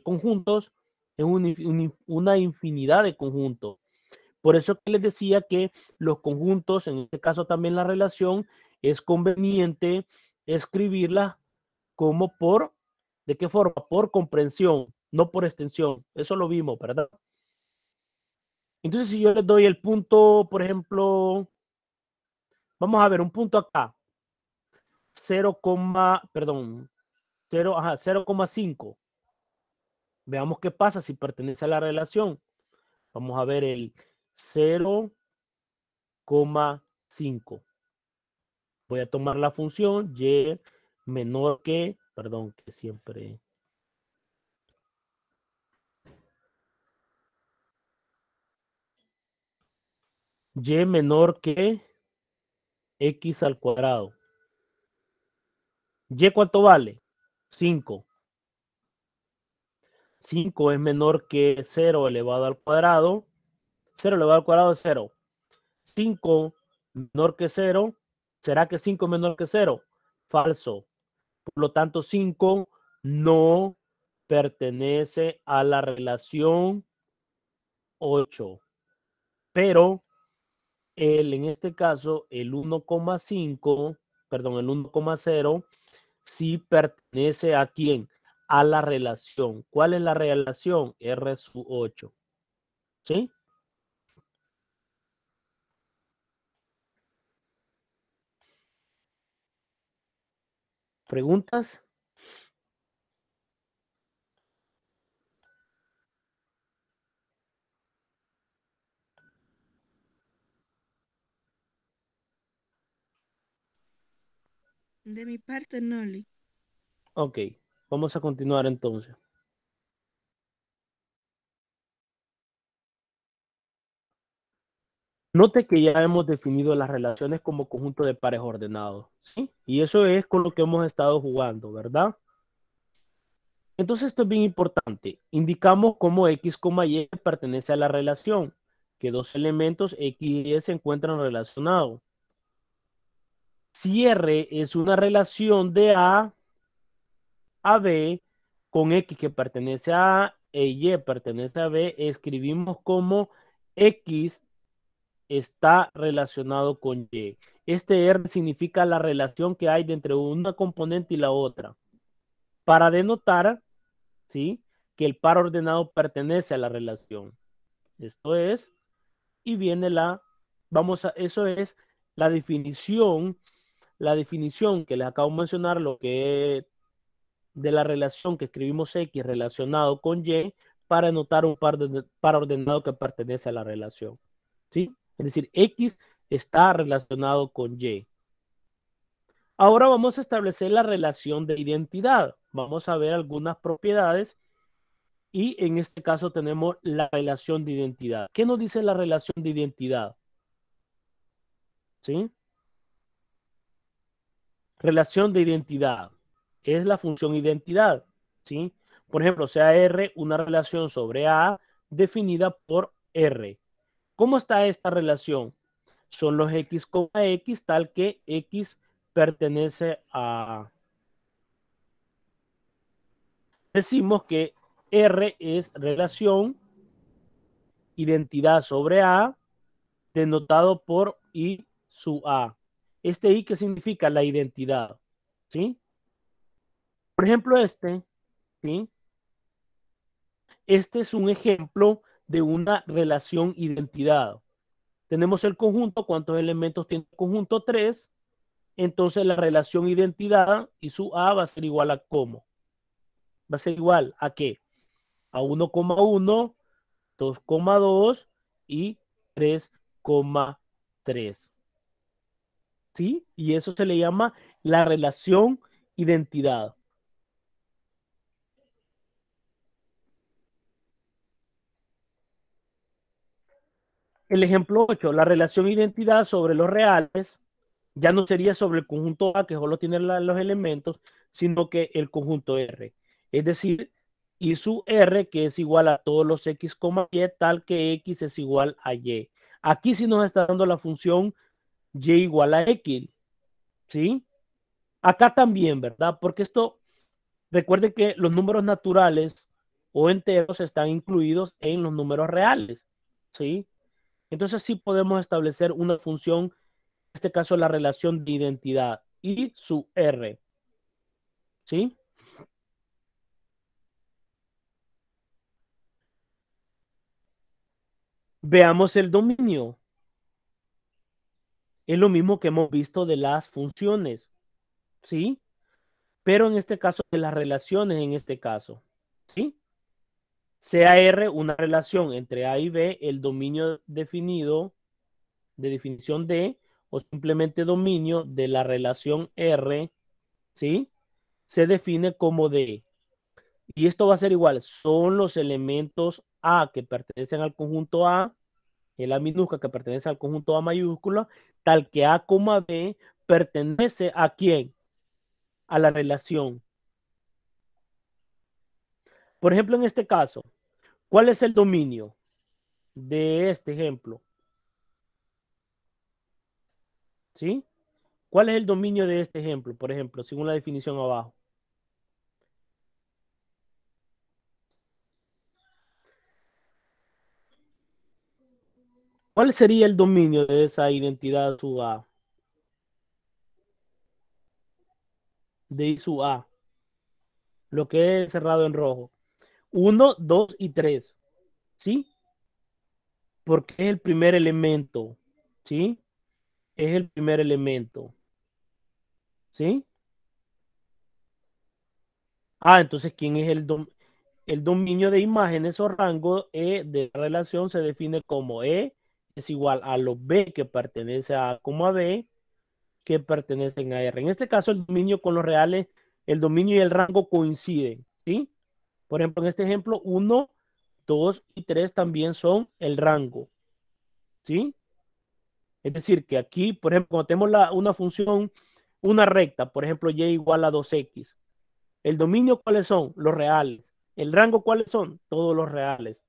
conjuntos es una infinidad de conjuntos. Por eso que les decía que los conjuntos, en este caso también la relación, es conveniente escribirla como ¿de qué forma? Por comprensión, no por extensión. Eso lo vimos, ¿verdad? Entonces, si yo les doy el punto, por ejemplo, vamos a ver un punto acá, 0, perdón, 0,5. Veamos qué pasa si pertenece a la relación. Vamos a ver el 0,5. Voy a tomar la función y menor que, perdón, que siempre, y menor que X al cuadrado. ¿Y cuánto vale? 5. 5 es menor que 0 elevado al cuadrado. 0 elevado al cuadrado es 0. 5 menor que 0. ¿Será que 5 es menor que 0? Falso. Por lo tanto, 5 no pertenece a la relación 8. Pero en este caso, el 1,5, perdón, el 1,0 sí pertenece a quién? A la relación. ¿Cuál es la relación? R sub 8. ¿Sí? ¿Preguntas?
De mi parte, no, Lee.
Ok, vamos a continuar entonces. Note que ya hemos definido las relaciones como conjunto de pares ordenados, ¿sí? Y eso es con lo que hemos estado jugando, ¿verdad? Entonces esto es bien importante. Indicamos cómo X, Y pertenece a la relación, que dos elementos X y Y se encuentran relacionados. Si R es una relación de A B con X que pertenece a A e Y pertenece a B, escribimos como X está relacionado con Y. Este R significa la relación que hay entre una componente y la otra. Para denotar, ¿sí?, que el par ordenado pertenece a la relación. Esto es, y viene la Eso es la definición que les acabo de mencionar, lo que es de la relación que escribimos X relacionado con Y para anotar un par ordenado que pertenece a la relación. ¿Sí? Es decir, X está relacionado con Y. Ahora vamos a establecer la relación de identidad. Vamos a ver algunas propiedades y en este caso tenemos la relación de identidad. ¿Qué nos dice la relación de identidad? ¿Sí? Relación de identidad es la función identidad. ¿Sí? Por ejemplo, sea R una relación sobre A definida por R. ¿Cómo está esta relación? Son los X, X tal que X pertenece a... Decimos que R es relación identidad sobre A denotado por I sub A. Este I, ¿qué significa? La identidad. ¿Sí? Por ejemplo, ¿sí? Este es un ejemplo de una relación identidad. Tenemos el conjunto, ¿cuántos elementos tiene el conjunto? 3. Entonces la relación identidad y su A va a ser igual a ¿cómo? Va a ser igual a ¿qué? A 1,1, 2,2 y 3,3. ¿Sí? Y eso se le llama la relación identidad. El ejemplo 8, la relación identidad sobre los reales ya no sería sobre el conjunto A, que solo tiene los elementos, sino que el conjunto R. Es decir, y su R, que es igual a todos los X, Y, tal que X es igual a Y. Aquí sí nos está dando la función Y igual a X. ¿Sí? Acá también, ¿verdad? Porque esto, recuerden que los números naturales o enteros están incluidos en los números reales. ¿Sí? Entonces sí podemos establecer una función, en este caso la relación de identidad y su R. ¿Sí? Veamos el dominio. Es lo mismo que hemos visto de las funciones. ¿Sí? Pero en este caso de las relaciones en este caso. ¿Sí? Sea R una relación entre A y B, el dominio definido de definición D o simplemente dominio de la relación R, ¿sí? Se define como D. Y esto va a ser igual. Son los elementos A que pertenecen al conjunto A, el A minúscula que pertenece al conjunto A mayúscula, tal que A, B pertenece a quién? A la relación. Por ejemplo, en este caso, ¿cuál es el dominio de este ejemplo? ¿Sí? ¿Cuál es el dominio de este ejemplo? Por ejemplo, según la definición abajo. ¿Cuál sería el dominio de esa identidad sub A? De I sub A. Lo que es cerrado en rojo. 1, 2 y 3. ¿Sí? Porque es el primer elemento. ¿Sí? Es el primer elemento. ¿Sí? Entonces, ¿quién es el dominio de imágenes o rango E de la relación? Se define como E es igual a los B que pertenece a A, B que pertenecen a R. En este caso, el dominio con los reales, el dominio y el rango coinciden. ¿Sí? Por ejemplo, en este ejemplo, 1, 2 y 3 también son el rango. ¿Sí? Es decir, que aquí, por ejemplo, cuando tenemos una función, una recta, por ejemplo, y igual a 2x. ¿El dominio cuáles son? Los reales. ¿El rango cuáles son? Todos los reales.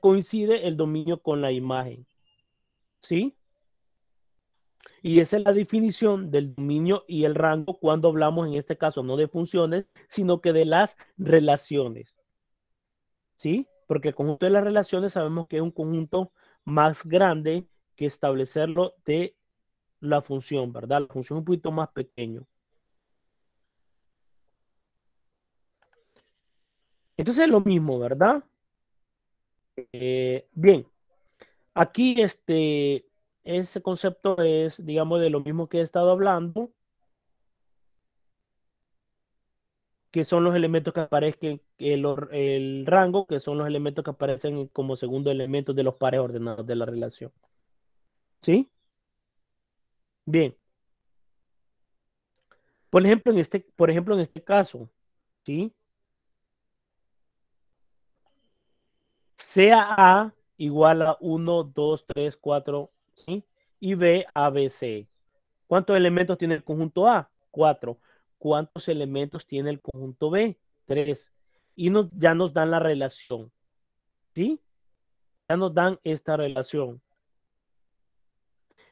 Coincide el dominio con la imagen. ¿Sí? Y esa es la definición del dominio y el rango cuando hablamos en este caso no de funciones, sino que de las relaciones. ¿Sí? Porque el conjunto de las relaciones sabemos que es un conjunto más grande que establecerlo de la función, ¿verdad? La función es un poquito más pequeño. Entonces es lo mismo, ¿verdad? Bien, aquí ese concepto es, digamos, de lo mismo que he estado hablando, que son los elementos que aparezcan, el rango, que son los elementos que aparecen como segundo elemento de los pares ordenados de la relación. ¿Sí? Bien. Por ejemplo, en este caso, ¿sí? Sea A igual a 1, 2, 3, 4, ¿sí? Y B, A, B, C. ¿Cuántos elementos tiene el conjunto A? 4. ¿Cuántos elementos tiene el conjunto B? 3. Y ya nos dan la relación, ¿sí? Ya nos dan esta relación.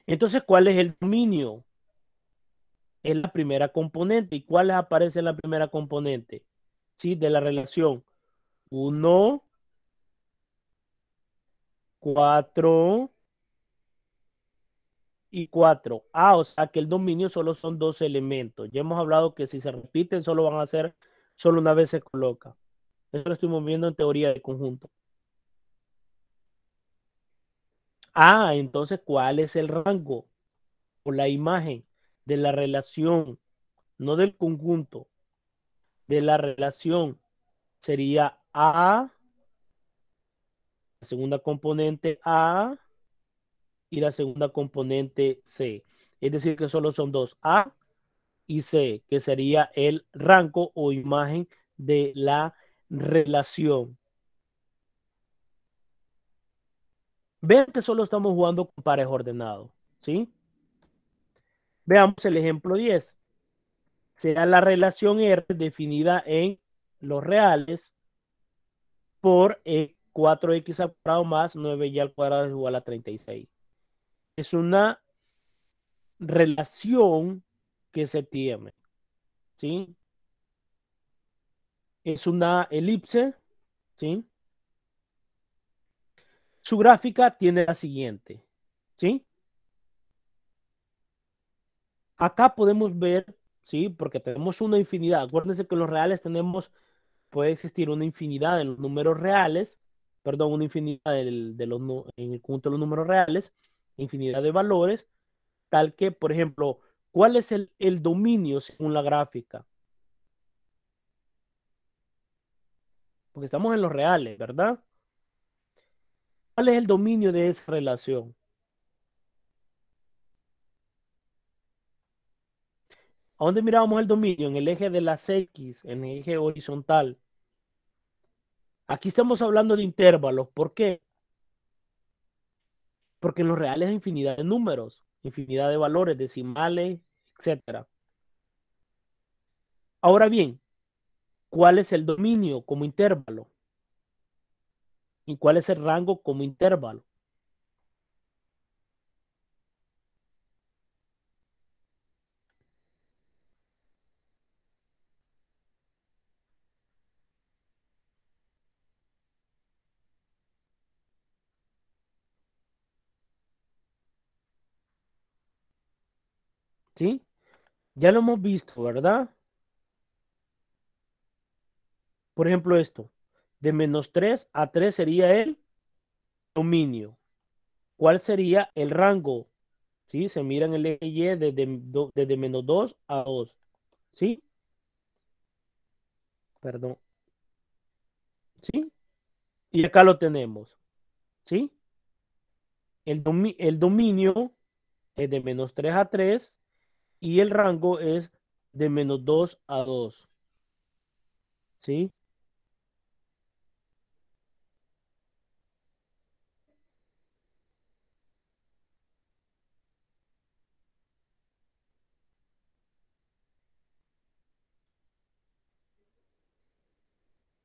Entonces, ¿cuál es el dominio? Es la primera componente. ¿Y cuál aparece en la primera componente? ¿Sí? De la relación. 1, 4 y 4. Ah, o sea que el dominio solo son dos elementos. Ya hemos hablado que si se repiten, solo van a ser, solo una vez se coloca. Eso lo estuvimos viendo en teoría de conjunto. Ah, entonces, ¿cuál es el rango o la imagen de la relación? No del conjunto, de la relación. Sería A, la segunda componente A y la segunda componente C. Es decir, que solo son dos, A y C, que sería el rango o imagen de la relación. Vean que solo estamos jugando con pares ordenados, ¿sí? Veamos el ejemplo 10. Será la relación R definida en los reales por 4x al cuadrado más 9y al cuadrado es igual a 36. Es una relación que se tiene, ¿sí? Es una elipse, ¿sí? Su gráfica tiene la siguiente, ¿sí? Acá podemos ver, ¿sí? Porque tenemos una infinidad. Acuérdense que en los reales puede existir una infinidad en los números reales, perdón, una infinidad en el conjunto de los números reales, infinidad de valores, tal que, por ejemplo, ¿cuál es el dominio según la gráfica? Porque estamos en los reales, ¿verdad? ¿Cuál es el dominio de esa relación? ¿A dónde mirábamos el dominio? En el eje de las X, en el eje horizontal. Aquí estamos hablando de intervalos. ¿Por qué? Porque en los reales hay infinidad de números, infinidad de valores, decimales, etcétera. Ahora bien, ¿cuál es el dominio como intervalo? ¿Y cuál es el rango como intervalo? ¿Sí? Ya lo hemos visto, ¿verdad? Por ejemplo, esto. De -3 a 3 sería el dominio. ¿Cuál sería el rango? ¿Sí? Se mira en el eje Y desde -2 a 2. ¿Sí? Perdón. ¿Sí? Y acá lo tenemos. ¿Sí? El dominio es de -3 a 3 y el rango es de -2 a 2. ¿Sí?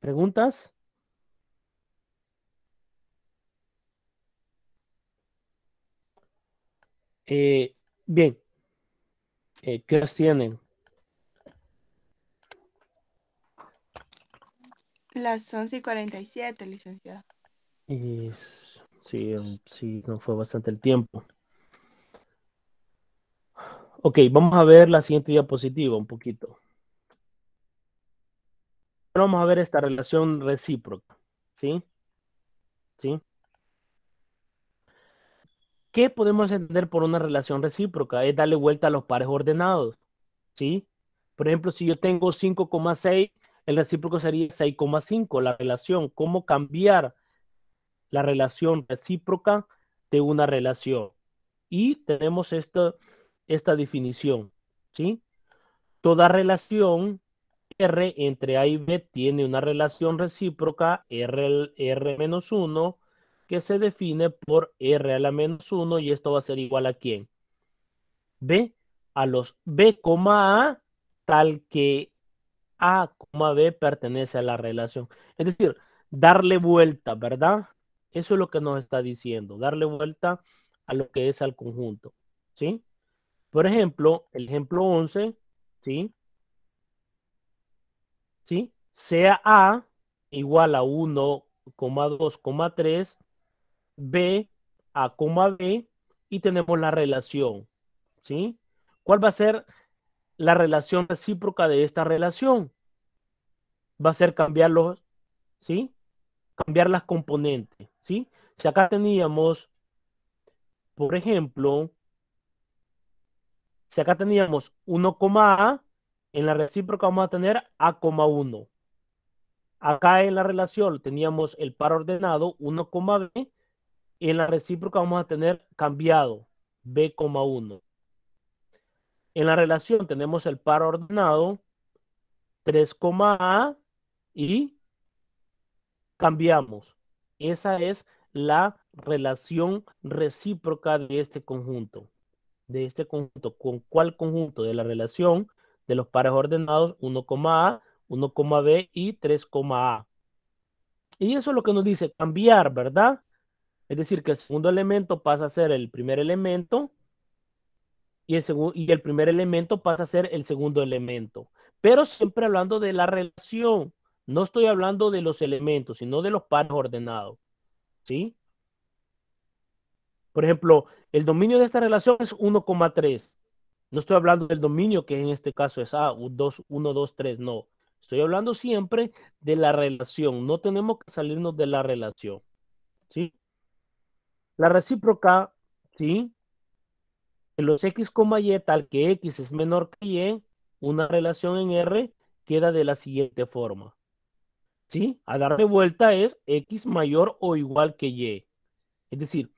¿Preguntas? Eh, bien, ¿qué horas tienen?
Las 11:47, licenciada.
Sí, sí, no fue bastante el tiempo. Ok, vamos a ver la siguiente diapositiva un poquito. Ahora vamos a ver esta relación recíproca. ¿Sí? ¿Sí? ¿Qué podemos entender por una relación recíproca? Es darle vuelta a los pares ordenados, ¿sí? Por ejemplo, si yo tengo 5,6, el recíproco sería 6,5, la relación. ¿Cómo cambiar la relación recíproca de una relación? Y tenemos esta definición, ¿sí? Toda relación R entre A y B tiene una relación recíproca R menos 1 que se define por R a la menos 1 y esto va a ser igual a ¿quién? B a los B, A tal que A, B pertenece a la relación. Es decir, darle vuelta, ¿verdad? Eso es lo que nos está diciendo, darle vuelta a lo que es al conjunto, ¿sí? Por ejemplo, el ejemplo 11, ¿sí? ¿Sí? Sea A igual a 1,2,3, B A, B y tenemos la relación, ¿sí? ¿Cuál va a ser la relación recíproca de esta relación? Va a ser cambiarlos, ¿sí? Cambiar las componentes, ¿sí? Si acá teníamos, por ejemplo, si acá teníamos 1, A, en la recíproca vamos a tener A,1. Acá en la relación teníamos el par ordenado 1, B. Y en la recíproca vamos a tener cambiado B,1. En la relación tenemos el par ordenado 3, A y cambiamos. Esa es la relación recíproca de este conjunto. De este conjunto. ¿Con cuál conjunto? De la relación de los pares ordenados 1, A, 1, B y 3, A. Y eso es lo que nos dice cambiar, ¿verdad? Es decir, que el segundo elemento pasa a ser el primer elemento y el primer elemento pasa a ser el segundo elemento. Pero siempre hablando de la relación. No estoy hablando de los elementos, sino de los pares ordenados. ¿Sí? Por ejemplo, el dominio de esta relación es 1,3. No estoy hablando del dominio que en este caso es A, 2, 1, 2, 3. No. Estoy hablando siempre de la relación. No tenemos que salirnos de la relación. ¿Sí? La recíproca, ¿sí? En los X, Y tal que X es menor que Y, una relación en R queda de la siguiente forma. ¿Sí? A darle vuelta es X mayor o igual que Y. Es decir,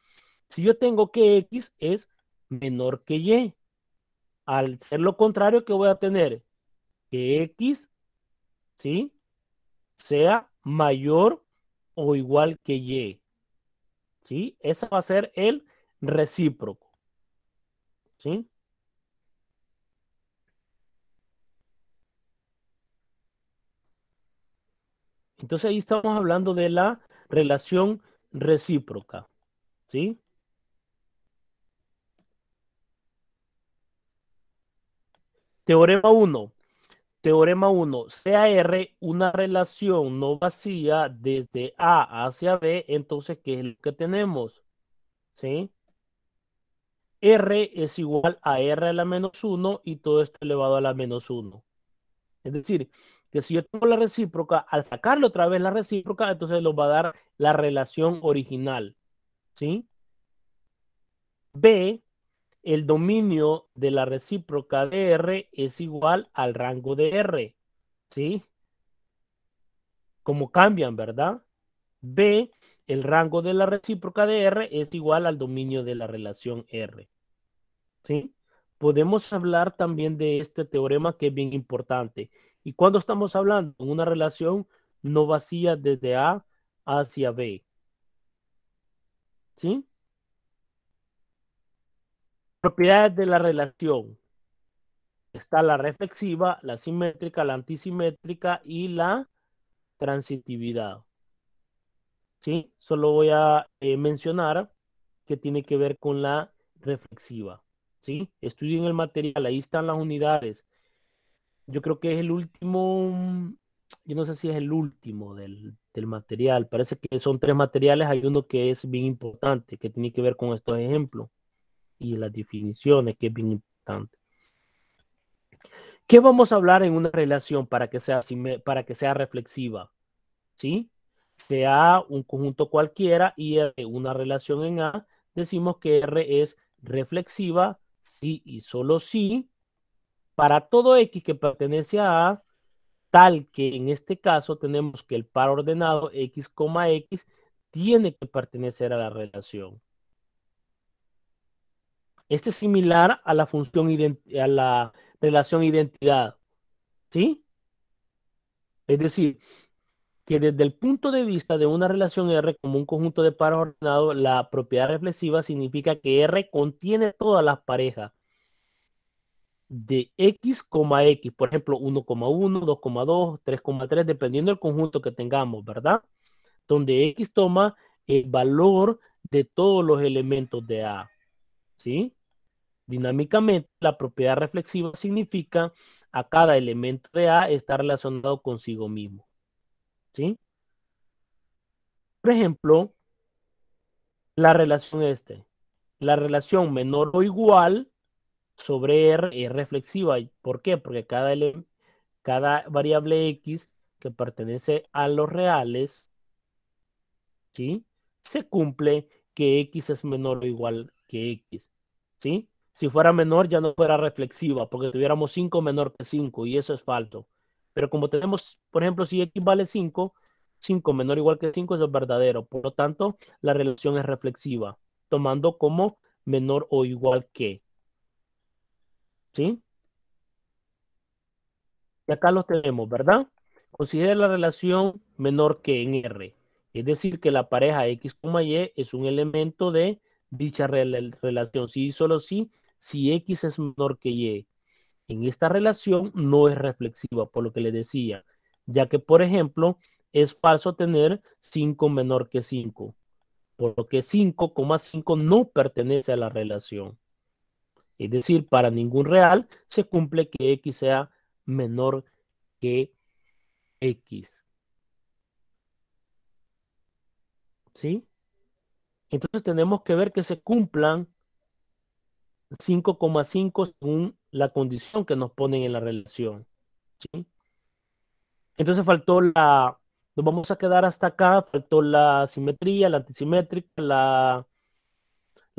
si yo tengo que X es menor que Y, al ser lo contrario, ¿qué voy a tener? Que X, ¿sí? Sea mayor o igual que Y. ¿Sí? Ese va a ser el recíproco. ¿Sí? Entonces ahí estamos hablando de la relación recíproca. ¿Sí? Teorema 1. Teorema 1. Sea R una relación no vacía desde A hacia B, entonces, ¿qué es lo que tenemos? ¿Sí? R es igual a R a la menos 1 y todo esto elevado a la menos 1. Es decir, que si yo tengo la recíproca, al sacarle otra vez la recíproca, entonces nos va a dar la relación original. ¿Sí? B, el dominio de la recíproca de R es igual al rango de R. ¿Sí? Como cambian, ¿verdad? B, el rango de la recíproca de R es igual al dominio de la relación R. ¿Sí? Podemos hablar también de este teorema que es bien importante. Y cuando estamos hablando de una relación no vacía desde A hacia B. ¿Sí? Propiedades de la relación. Está la reflexiva, la simétrica, la antisimétrica y la transitividad. ¿Sí? Solo voy a mencionar que tiene que ver con la reflexiva. ¿Sí? Estudien el material, ahí están las unidades. Yo creo que es el último, yo no sé si es el último del material. Parece que son 3 materiales, hay uno que es bien importante, que tiene que ver con estos ejemplos y las definiciones, que es bien importante. ¿Qué vamos a hablar en una relación para que sea reflexiva? ¿Sí? Sea un conjunto cualquiera y una relación en A decimos que R es reflexiva si y solo si para todo X que pertenece a A, tal que en este caso tenemos que el par ordenado X, X tiene que pertenecer a la relación. Este es similar a la función a la relación identidad, ¿sí? Es decir, que desde el punto de vista de una relación R como un conjunto de pares ordenados, la propiedad reflexiva significa que R contiene todas las parejas de X, X, por ejemplo, 1,1, 2,2, 3,3, dependiendo del conjunto que tengamos, ¿verdad? Donde X toma el valor de todos los elementos de A, ¿sí? Dinámicamente, la propiedad reflexiva significa a cada elemento de A está relacionado consigo mismo, ¿sí? Por ejemplo, la relación la relación menor o igual sobre R es reflexiva. ¿Por qué? Porque cada variable X que pertenece a los reales, ¿sí? Se cumple que X es menor o igual que X, ¿sí? Si fuera menor ya no fuera reflexiva, porque tuviéramos 5 menor que 5 y eso es falso. Pero como tenemos, por ejemplo, si X vale 5, 5 menor o igual que 5, eso es verdadero. Por lo tanto, la relación es reflexiva, tomando como menor o igual que, ¿sí? Y acá los tenemos, ¿verdad? Considera la relación menor que en R. Es decir, que la pareja X, Y es un elemento de dicha relación. Sí y solo sí, si X es menor que Y. En esta relación no es reflexiva, por lo que le decía, ya que, por ejemplo, es falso tener 5 menor que 5, por lo que 5,5 no pertenece a la relación. Es decir, para ningún real se cumple que X sea menor que X, ¿sí? Entonces tenemos que ver que se cumplan 5,5 según la condición que nos ponen en la relación, ¿sí? Entonces nos vamos a quedar hasta acá, faltó la simetría, la antisimétrica, la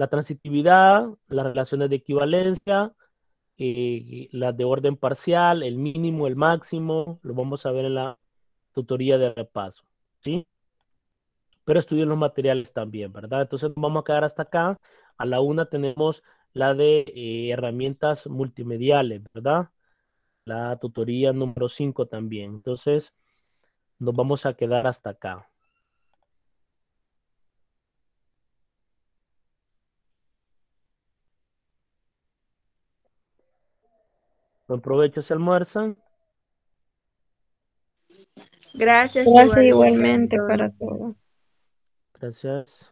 transitividad, las relaciones de equivalencia, las de orden parcial, el mínimo, el máximo, lo vamos a ver en la tutoría de repaso, ¿sí? Pero estudien los materiales también, ¿verdad? Entonces vamos a quedar hasta acá. A la una tenemos la de herramientas multimediales, ¿verdad? La tutoría número 5 también. Entonces nos vamos a quedar hasta acá. Buen provecho, se almuerzan.
Gracias
Gracias
igualmente,
igualmente
doctor.
para todos.
Gracias.